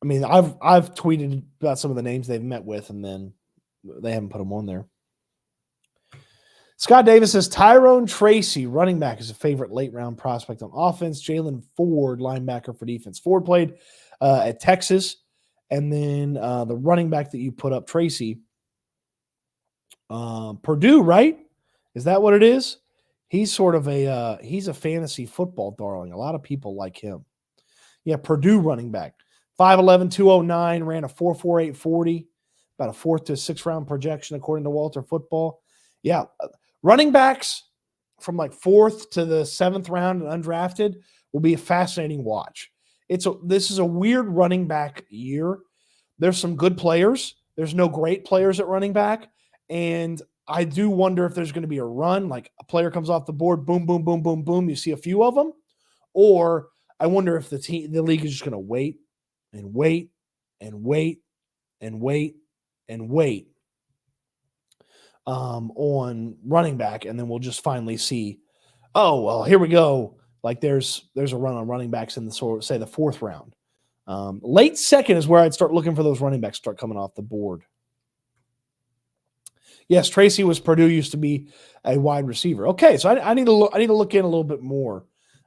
tweeted about some of the names they've met with, and then they haven't put them on there. Scott Davis says Tyrone Tracy, running back, is a favorite late-round prospect on offense. Jalen Ford, linebacker for defense. Ford played at Texas, and then the running back that you put up, Tracy, Purdue, right? Is that what it is? He's sort of he's a fantasy football darling. A lot of people like him. Yeah, Purdue running back. 5'11", 209, ran a 4.48 40, about a 4th to 6th round projection according to Walter Football. Yeah, running backs from like 4th to the 7th round and undrafted will be a fascinating watch. This is a weird running back year. There's some good players. There's no great players at running back, and I do wonder if there's going to be a run, like a player comes off the board, boom, boom, boom, boom, boom. You see a few of them, or I wonder if the league is just going to wait and wait and wait and wait and wait on running back, and then we'll just finally see, oh, well, here we go. Like there's a run on running backs in the say the 4th round. Late 2nd is where I'd start looking for those running backs start coming off the board. Yes, Tracy Purdue used to be a wide receiver. Okay, so I need to look in a little bit more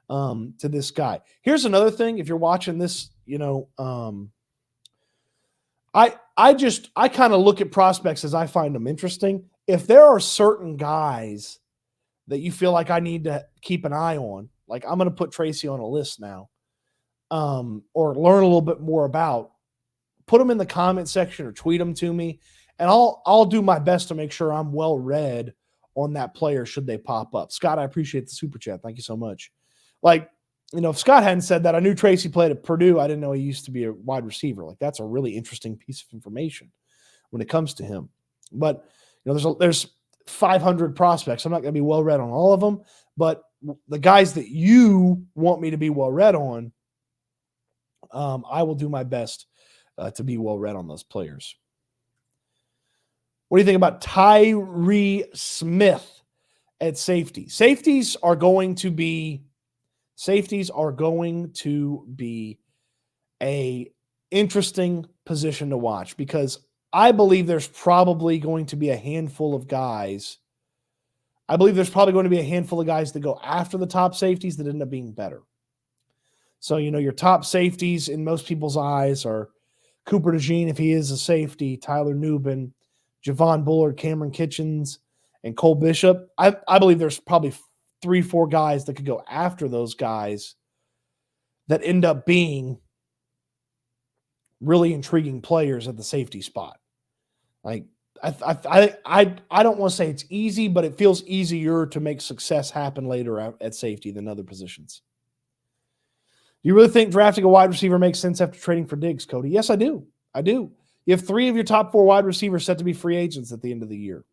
to this guy. Here's another thing. If you're watching this, I kind of look at prospects as I find them interesting. If there are certain guys that you feel like I need to keep an eye on, like I'm going to put Tracy on a list now, or learn a little bit more about, put them in the comment section or tweet them to me, and I'll do my best to make sure I'm well read on that player should they pop up. Scott, I appreciate the super chat. Thank you so much. Like, if Scott hadn't said that, I knew Tracy played at Purdue. I didn't know he used to be a wide receiver. Like, that's a really interesting piece of information when it comes to him. But, there's 500 prospects. I'm not going to be well read on all of them, but the guys that you want me to be well read on, I will do my best to be well read on those players. What do you think about Tyree Smith at safety? Safeties are going to be a interesting position to watch, because I believe there's probably going to be a handful of guys. I believe there's probably going to be a handful of guys that go after the top safeties that end up being better. So, your top safeties in most people's eyes are Cooper DeJean, if he is a safety, Tyler Nubin, Javon Bullard, Cameron Kitchens, and Cole Bishop, I believe there's probably 3-4 guys that could go after those guys that end up being really intriguing players at the safety spot. Like, I don't want to say it's easy, but it feels easier to make success happen later at safety than other positions. Do you really think drafting a wide receiver makes sense after trading for Diggs, Cody? Yes, I do. I do. You have 3 of your top 4 wide receivers set to be free agents at the end of the year.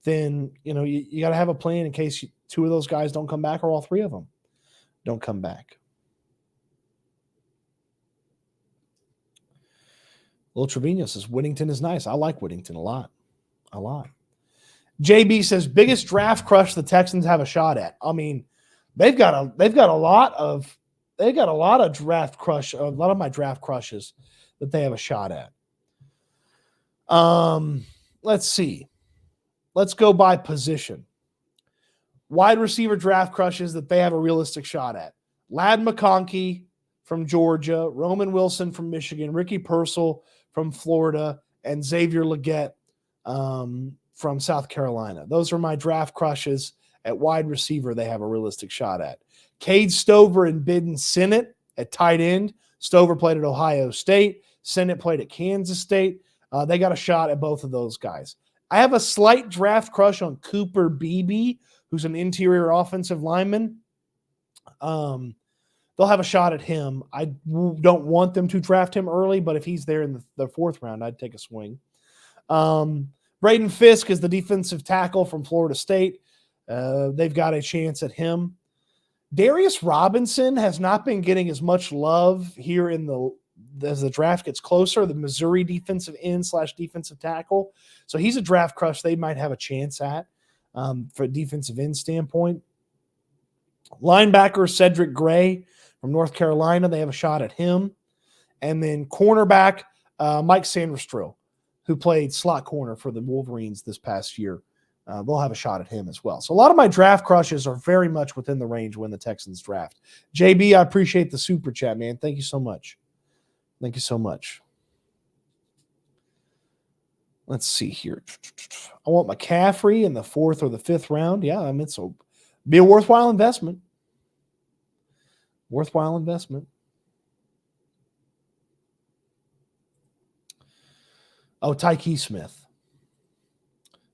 Then, you got to have a plan in case 2 of those guys don't come back or all 3 of them don't come back. Little Trevino says Whittington is nice. I like Whittington a lot. A lot. JB says biggest draft crush the Texans have a shot at. I mean, they've got a lot of draft crush, a lot of my draft crushes that they have a shot at. Let's see. Let's go by position. Wide receiver draft crushes that they have a realistic shot at. Ladd McConkey from Georgia, Roman Wilson from Michigan, Ricky Purcell from Florida, and Xavier Legette from South Carolina. Those are my draft crushes at wide receiver they have a realistic shot at. Cade Stover and Bidden Sinnott at tight end. Stover played at Ohio State. Sinnott played at Kansas State. They got a shot at both of those guys. I have a slight draft crush on Cooper Beebe, who's an interior offensive lineman. They'll have a shot at him. I don't want them to draft him early, but if he's there in the 4th round, I'd take a swing. Braden Fisk is the defensive tackle from Florida State. They've got a chance at him. Darius Robinson has not been getting as much love here as the draft gets closer, the Missouri defensive end / defensive tackle. So he's a draft crush they might have a chance at for a defensive end standpoint. Linebacker Cedric Gray from North Carolina, they have a shot at him. And then cornerback Mike Sanderstrill, who played slot corner for the Wolverines this past year. They'll have a shot at him as well. So a lot of my draft crushes are very much within the range when the Texans draft. JB, I appreciate the super chat, man. Thank you so much. Thank you so much. Let's see here. I want McCaffrey in the 4th or the 5th round. Yeah, I mean, so be a worthwhile investment. Worthwhile investment. Oh, Tyke Smith.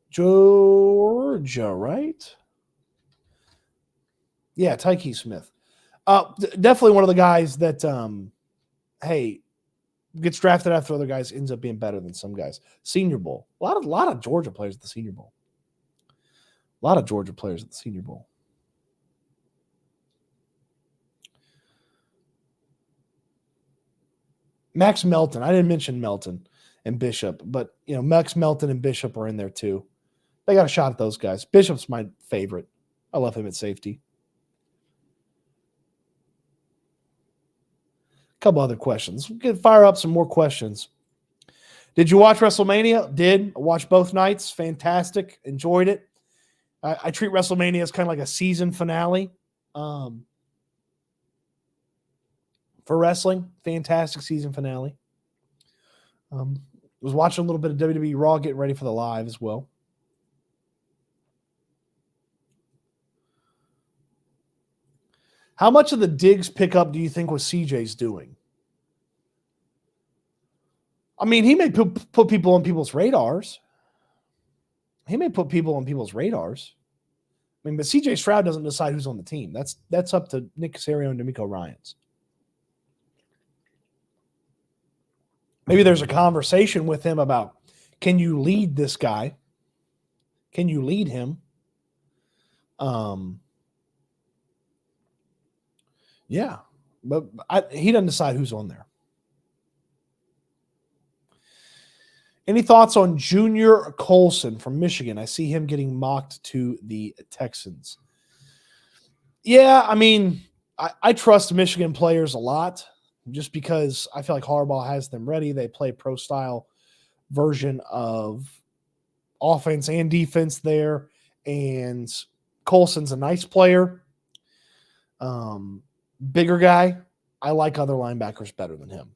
Georgia, right? Yeah, Tyke Smith. Definitely one of the guys that, gets drafted after other guys, ends up being better than some guys. Senior Bowl. A lot of Georgia players at the Senior Bowl. A lot of Georgia players at the Senior Bowl. Max Melton. I didn't mention Melton and Bishop, but Max Melton and Bishop are in there too. They got a shot at those guys. Bishop's my favorite. I love him at safety. A couple other questions. We can fire up some more questions. Did you watch WrestleMania? Did. I watched both nights. Fantastic. Enjoyed it. I treat WrestleMania as kind of like a season finale for wrestling. Fantastic season finale. Was watching a little bit of WWE Raw, getting ready for the live as well. How much of the Diggs pickup do you think was CJ's doing? I mean, he may put people on people's radars. I mean, but CJ Stroud doesn't decide who's on the team. That's up to Nick Caserio and D'Amico Ryans. Maybe there's a conversation with him about, can you lead this guy? Can you lead him? Yeah, but he doesn't decide who's on there. Any thoughts on Junior Colson from Michigan? I see him getting mocked to the Texans. Yeah, I mean, I trust Michigan players a lot just because I feel like Harbaugh has them ready. They play pro-style version of offense and defense there, and Colson's a nice player. Bigger guy. I like other linebackers better than him.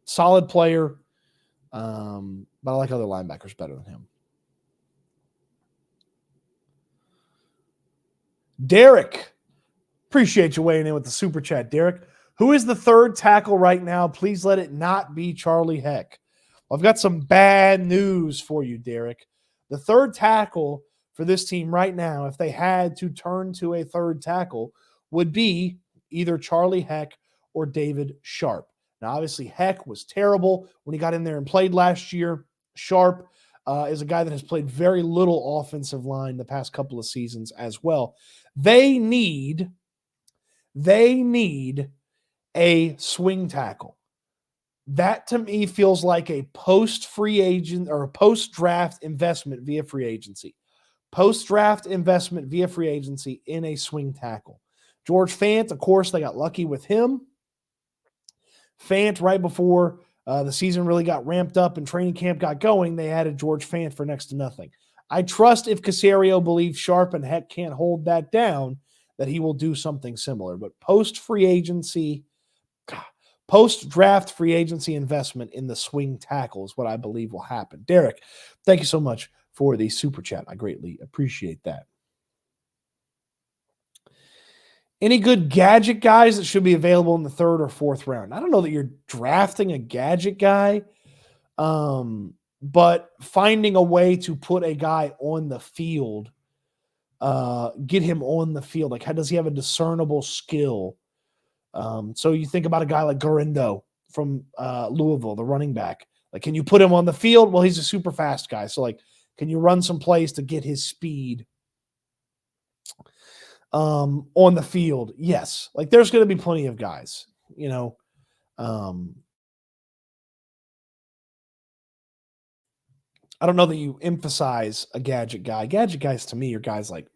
Solid player, but I like other linebackers better than him. Derek, appreciate you weighing in with the super chat, Derek. Who is the third tackle right now? Please let it not be Charlie Heck. I've got some bad news for you, Derek. The third tackle for this team right now, if they had to turn to a third tackle, would be either Charlie Heck or David Sharp. Now, obviously, Heck was terrible when he got in there and played last year. Sharp is a guy that has played very little offensive line the past couple of seasons as well. They need a swing tackle. That to me feels like a post-free agent or a post-draft investment via free agency. Post-draft investment via free agency in a swing tackle. George Fant, of course, they got lucky with him. Fant, right before the season really got ramped up and training camp got going, they added George Fant for next to nothing. I trust if Caserio believes Sharp and Heck can't hold that down, that he will do something similar. But post-free agency, post-draft free agency investment in the swing tackle is what I believe will happen. Derek, thank you so much for the super chat. I greatly appreciate that. Any good gadget guys that should be available in the third or fourth round? I don't know that you're drafting a gadget guy, but finding a way to put a guy on the field, get him on the field. Like, how does he have a discernible skill? So you think about a guy like Garindo from Louisville, the running back. Like, can you put him on the field? Well, he's a super fast guy. So, like, can you run some plays to get his speed on the field? Yes. Like, there's going to be plenty of guys, you know. I don't know that you emphasize a gadget guy. Gadget guys to me are guys like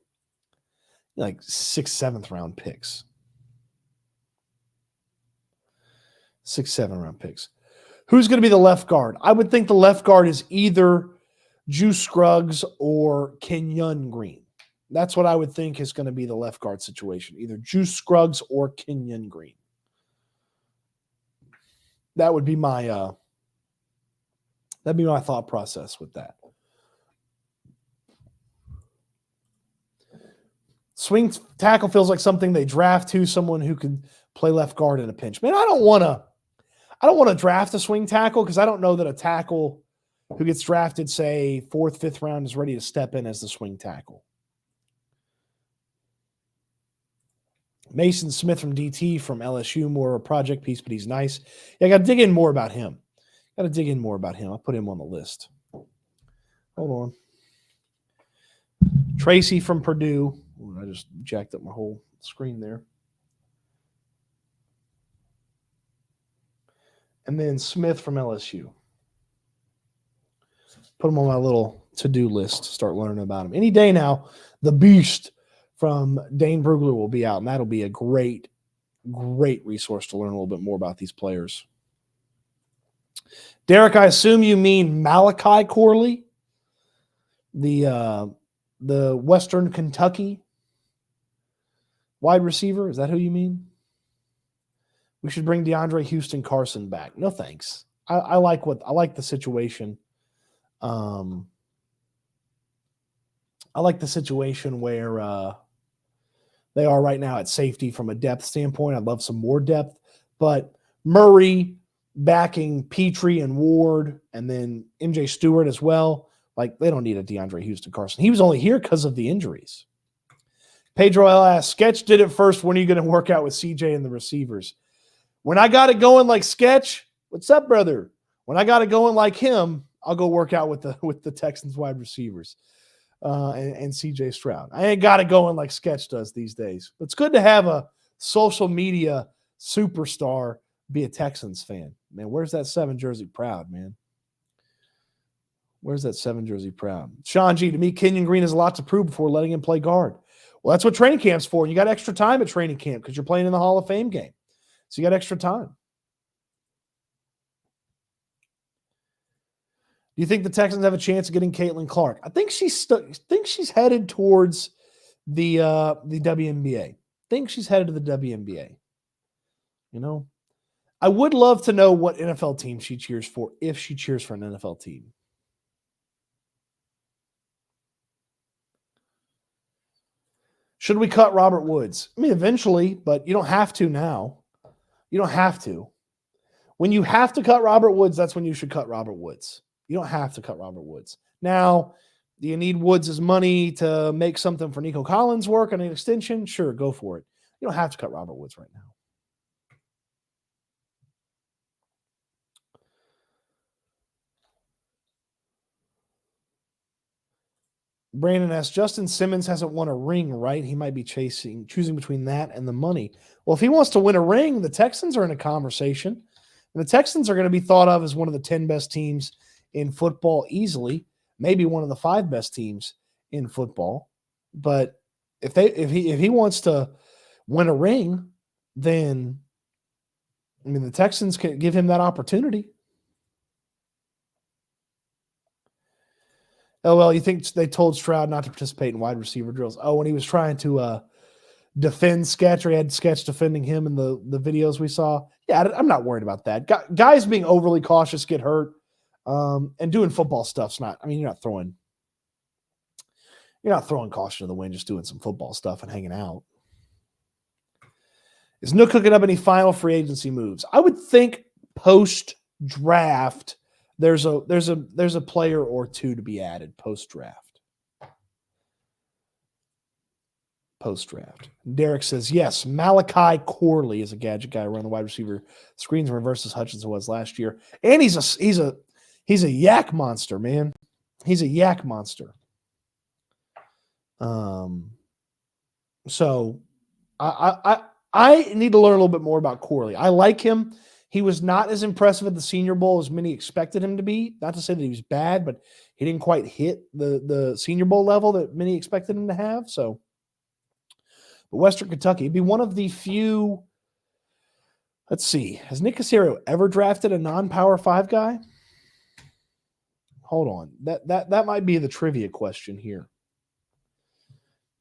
6th, 7th round picks. 6, 7 round picks. Who's going to be the left guard? I would think the left guard is either Juice Scruggs or Kenyon Green. That's what I would think is going to be the left guard situation. Either Juice Scruggs or Kenyon Green. That would be my thought process with that. Swing tackle feels like something they draft to, someone who can play left guard in a pinch. Man, I don't want to draft a swing tackle because I don't know that a tackle who gets drafted, say, 4th, 5th round is ready to step in as the swing tackle. Mason Smith from DT from LSU, more of a project piece, but he's nice. Yeah, I got to dig in more about him. I'll put him on the list. Hold on. Tracy from Purdue. Ooh, I just jacked up my whole screen there. And then Smith from LSU. Put him on my little to-do list. Start learning about him. Any day now, the Beast from Dane Brugler will be out, and that'll be a great, great resource to learn a little bit more about these players. Derek, I assume you mean Malachi Corley, the Western Kentucky wide receiver. Is that who you mean? We should bring DeAndre Houston Carson back. No, thanks. I like the situation. I like the situation where they are right now at safety from a depth standpoint. I'd love some more depth, but Murray backing Petrie and Ward, and then MJ Stewart as well. Like, they don't need a DeAndre Houston Carson. He was only here because of the injuries. Pedro L asks, Sketch did it first. When are you going to work out with CJ and the receivers? When I got it going like Sketch, what's up, brother? When I got it going like him, I'll go work out with the Texans wide receivers and CJ Stroud. I ain't got it going like Sketch does these days. But it's good to have a social media superstar be a Texans fan. Man, where's that 7 jersey proud, man? Where's that 7 jersey proud? Sean G, to me, Kenyon Green has a lot to prove before letting him play guard. Well, that's what training camp's for. You got extra time at training camp because you're playing in the Hall of Fame game. So you got extra time. Do you think the Texans have a chance of getting Caitlin Clark? I think she's headed towards the WNBA. I think she's headed to the WNBA. You know, I would love to know what NFL team she cheers for if she cheers for an NFL team. Should we cut Robert Woods? I mean, eventually, but you don't have to now. You don't have to. When you have to cut Robert Woods, that's when you should cut Robert Woods. You don't have to cut Robert Woods. Now, do you need Woods' money to make something for Nico Collins work on an extension? Sure, go for it. You don't have to cut Robert Woods right now. Brandon asks, Justin Simmons hasn't won a ring, right? He might be choosing between that and the money. Well, if he wants to win a ring, the Texans are in a conversation. And the Texans are going to be thought of as one of the 10 best teams in football easily, maybe one of the 5 best teams in football. But if he wants to win a ring, then I mean the Texans can give him that opportunity. Oh, well, you think they told Stroud not to participate in wide receiver drills? Oh, when he was trying to defend Sketch, or he had Sketch defending him in the videos we saw? Yeah, I'm not worried about that. Guys being overly cautious get hurt, and doing football stuff's not – I mean, you're not throwing caution to the wind, just doing some football stuff and hanging out. Is Nook cooking up any final free agency moves? I would think post-draft – there's a player or two to be added post-draft. Derek says, yes, Malachi Corley is a gadget guy around the wide receiver screens versus Hutchinson was last year. And he's a yak monster, man. He's a yak monster. So I need to learn a little bit more about Corley. I like him. He was not as impressive at the Senior Bowl as many expected him to be. Not to say that he was bad, but he didn't quite hit the Senior Bowl level that many expected him to have. So, but Western Kentucky, it'd be one of the few. Let's see. Has Nick Caserio ever drafted a non-Power 5 guy? Hold on. That might be the trivia question here.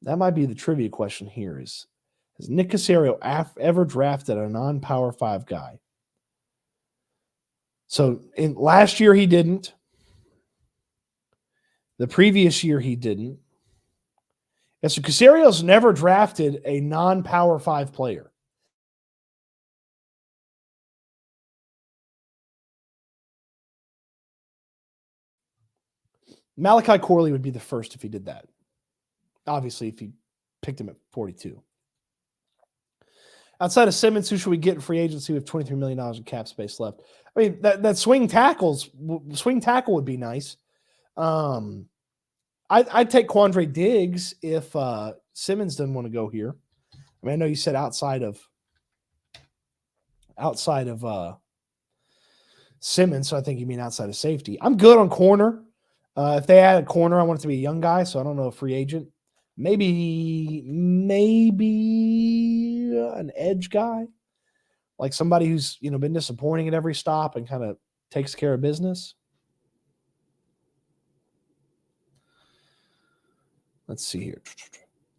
Has Nick Caserio ever drafted a non-Power 5 guy? So in last year he didn't. The previous year he didn't. And so Caserio's never drafted a non-Power 5 player. Malachi Corley would be the first if he did that. Obviously, if he picked him at 42. Outside of Simmons, who should we get in free agency with $23 million in cap space left? I mean, that swing tackle would be nice. I'd take Quandre Diggs if Simmons didn't want to go here. I mean, I know you said outside of Simmons, so I think you mean outside of safety. I'm good on corner. If they add a corner, I want it to be a young guy, so I don't know, a free agent. Maybe an edge guy, like somebody who's been disappointing at every stop and kind of takes care of business. Let's see here.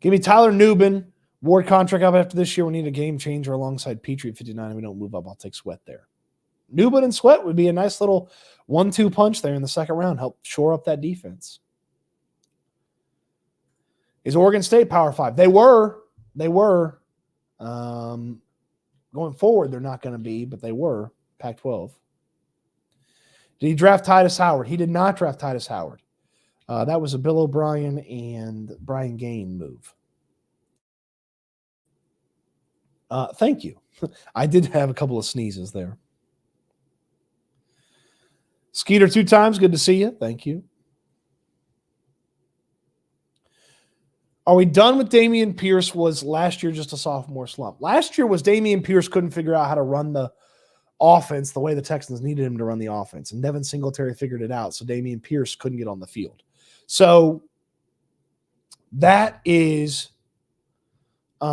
Give me Tyler Nubin. Ward contract up after this year. We need a game changer alongside Petrie at 59, and we don't move up. I'll take Sweat there. Nubin and Sweat would be a nice little 1-2 punch there in the second round. Help shore up that defense. Is Oregon State Power 5? They were. Going forward, they're not going to be, but they were. Pac-12. Did he draft Titus Howard? He did not draft Titus Howard. That was a Bill O'Brien and Brian Gain move. Thank you. I did have a couple of sneezes there. Skeeter 2 times. Good to see you. Thank you. Are we done with Dameon Pierce? Was last year just a sophomore slump? Last year was Dameon Pierce couldn't figure out how to run the offense the way the Texans needed him to run the offense. And Devin Singletary figured it out, so Dameon Pierce couldn't get on the field. So that is where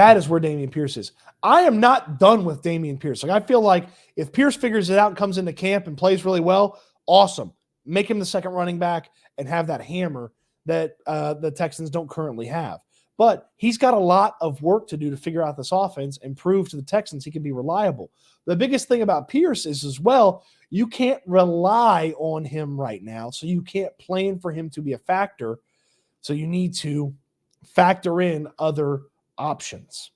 Dameon Pierce is. I am not done with Dameon Pierce. Like, I feel like if Pierce figures it out and comes into camp and plays really well, awesome. Make him the second running back and have that hammer that the Texans don't currently have. But he's got a lot of work to do to figure out this offense and prove to the Texans he can be reliable. The biggest thing about Pierce is as well, you can't rely on him right now, so you can't plan for him to be a factor. So you need to factor in other options.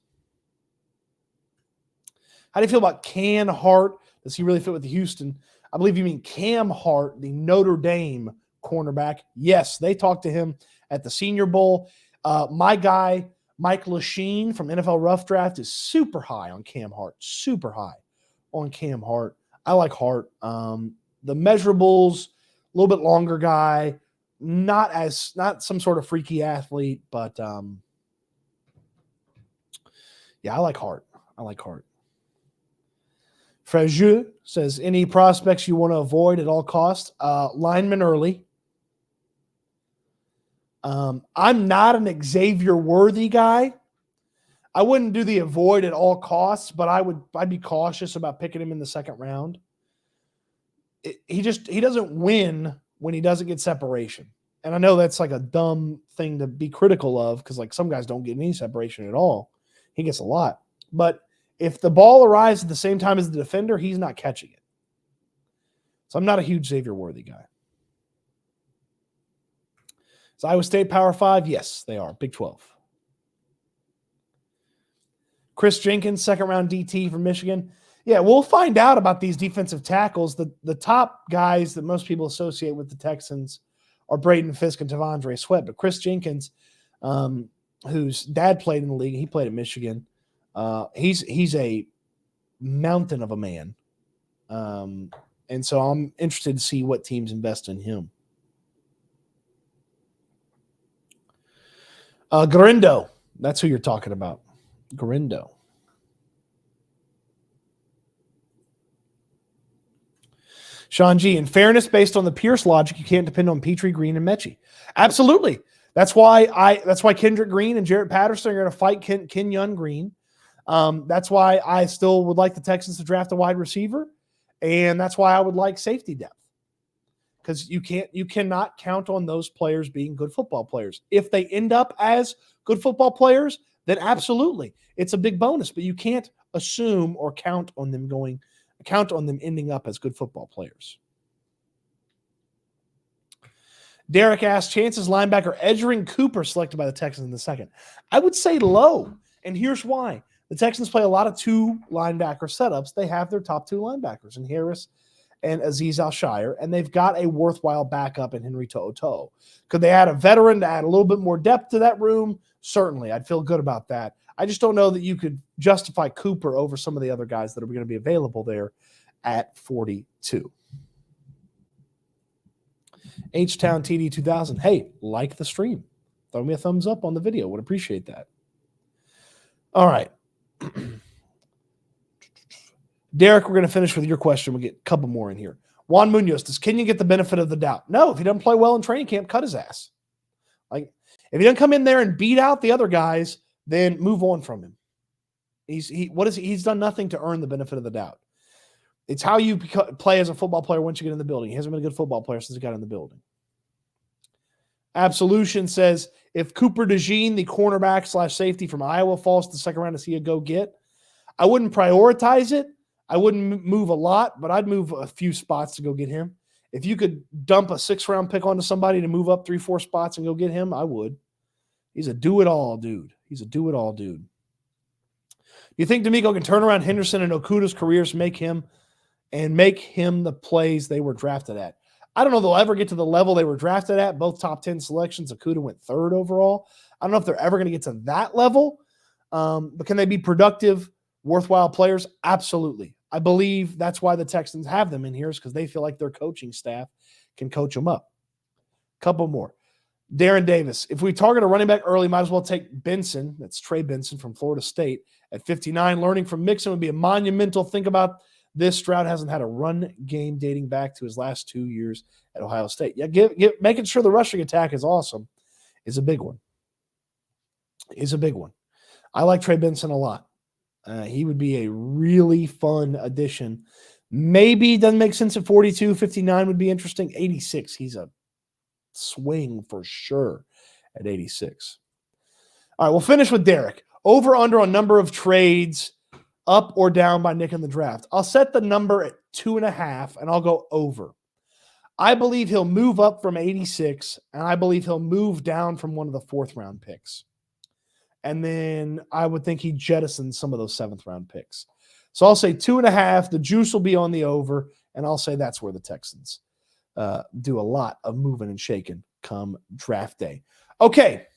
How do you feel about Cam Hart? Does he really fit with the Houston? I believe you mean Cam Hart, the Notre Dame cornerback. Yes, they talked to him at the Senior Bowl. My guy, Mike Lachine from NFL Rough Draft, is super high on Cam Hart. Super high on Cam Hart. I like Hart. The measurables, a little bit longer guy, not some sort of freaky athlete, but yeah, I like Hart. Frejeux says, any prospects you want to avoid at all costs? Lineman early. I'm not an Xavier Worthy guy. I wouldn't do the avoid at all costs, but I'd be cautious about picking him in the second round. He doesn't win when he doesn't get separation. And I know that's like a dumb thing to be critical of because like some guys don't get any separation at all. He gets a lot. But if the ball arrives at the same time as the defender, he's not catching it. So I'm not a huge Xavier Worthy guy. Is Iowa State Power 5? Yes, they are. Big 12. Chris Jenkins, second-round DT from Michigan. Yeah, we'll find out about these defensive tackles. The top guys that most people associate with the Texans are Braden Fisk and Tavondre Sweat. But Chris Jenkins, whose dad played in the league, he played at Michigan. He's a mountain of a man. And so I'm interested to see what teams invest in him. Garindo, that's who you're talking about. Garindo. Sean G, in fairness, based on the Pierce logic, you can't depend on Petrie, Green, and Mechie. Absolutely. That's why Kendrick Green and Jarrett Patterson are going to fight Kenyon Green. That's why I still would like the Texans to draft a wide receiver, and that's why I would like safety depth. Because you cannot count on those players being good football players. If they end up as good football players, then absolutely, it's a big bonus. But you can't assume or count on them ending up as good football players. Derek asked, chances linebacker Edgerrin Cooper selected by the Texans in the second. I would say low, and here's why. The Texans play a lot of two linebacker setups. They have their top two linebackers in Harris and Azeez Al-Shire, and they've got a worthwhile backup in Henry To'oTo'o. Could they add a veteran to add a little bit more depth to that room? Certainly. I'd feel good about that. I just don't know that you could justify Cooper over some of the other guys that are going to be available there at 42. H-Town TD 2000. Hey, like the stream. Throw me a thumbs up on the video. Would appreciate that. All right. Derek, we're going to finish with your question. We'll get a couple more in here. Juan Munoz, does Kenyon get the benefit of the doubt? No, if he doesn't play well in training camp, cut his ass. Like, if he doesn't come in there and beat out the other guys, then move on from him. He's done nothing to earn the benefit of the doubt. It's how you play as a football player once you get in the building. He hasn't been a good football player since he got in the building. Absolution says, if Cooper DeJean, the cornerback / safety from Iowa, falls to the second round, is he a go-get? I wouldn't prioritize it. I wouldn't move a lot, but I'd move a few spots to go get him. If you could dump a 6th-round pick onto somebody to move up 3-4 spots and go get him, I would. He's a do-it-all dude. Do you think D'Amico can turn around Henderson and Okuda's careers, make him the plays they were drafted at? I don't know if they'll ever get to the level they were drafted at. Both top 10 selections. Okuda went 3rd overall. I don't know if they're ever going to get to that level. But can they be productive, worthwhile players? Absolutely. I believe that's why the Texans have them in here, is because they feel like their coaching staff can coach them up. Couple more. Darren Davis. If we target a running back early, might as well take Benson. That's Trey Benson from Florida State at 59. Learning from Mixon would be a monumental. Think about this. Stroud hasn't had a run game dating back to his last 2 years at Ohio State. Yeah, making sure the rushing attack is awesome is a big one. I like Trey Benson a lot. He would be a really fun addition. Maybe doesn't make sense at 42. 59 would be interesting. 86, he's a swing for sure at 86. All right, we'll finish with Derek. Over under on number of trades up or down by Nick in the draft. I'll set the number at 2.5, and I'll go over. I believe he'll move up from 86, and I believe he'll move down from one of the 4th-round picks. And then I would think he jettisoned some of those 7th-round picks. So I'll say 2.5. The juice will be on the over, and I'll say that's where the Texans do a lot of moving and shaking come draft day. Okay,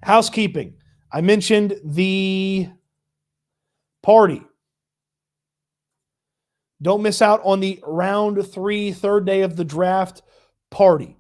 housekeeping. I mentioned the party. Don't miss out on the round 3, third day of the draft party.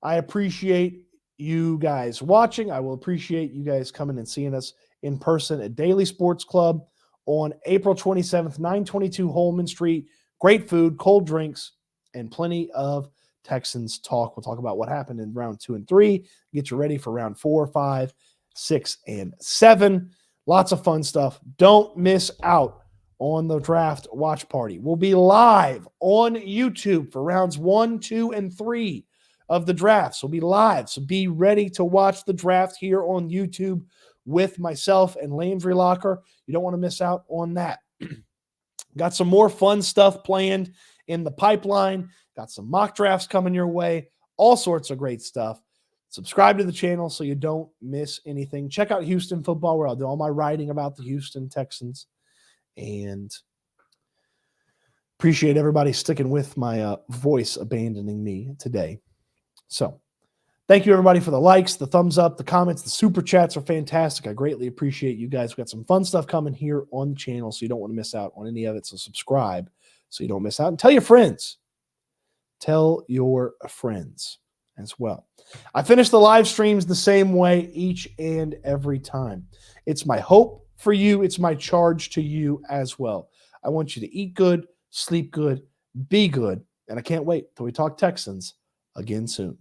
I appreciate you guys watching. I will appreciate you guys coming and seeing us in person at Daily Sports Club on April 27th, 922 Holman Street. Great food, cold drinks, and plenty of Texans talk. We'll talk about what happened in round 2 and 3, get you ready for round 4, 5, 6, and 7. Lots of fun stuff. Don't miss out on the draft watch party. We'll be live on YouTube for rounds 1, 2, and 3 of the drafts. We'll be live, so be ready to watch the draft here on YouTube with myself and Landry Locker. You don't want to miss out on that. Got some more fun stuff planned in the pipeline. Got some mock drafts coming your way. All sorts of great stuff. Subscribe to the channel so you don't miss anything. Check out Houston Football, where I'll do all my writing about the Houston Texans. And appreciate everybody sticking with my voice abandoning me today. So thank you, everybody, for the likes, the thumbs up, the comments. The super chats are fantastic. I greatly appreciate you guys. We've got some fun stuff coming here on the channel, so you don't want to miss out on any of it. So subscribe so you don't miss out. And tell your friends. Tell your friends as well. I finish the live streams the same way each and every time. It's my hope for you. It's my charge to you as well. I want you to eat good, sleep good, be good, and I can't wait till we talk Texans again soon.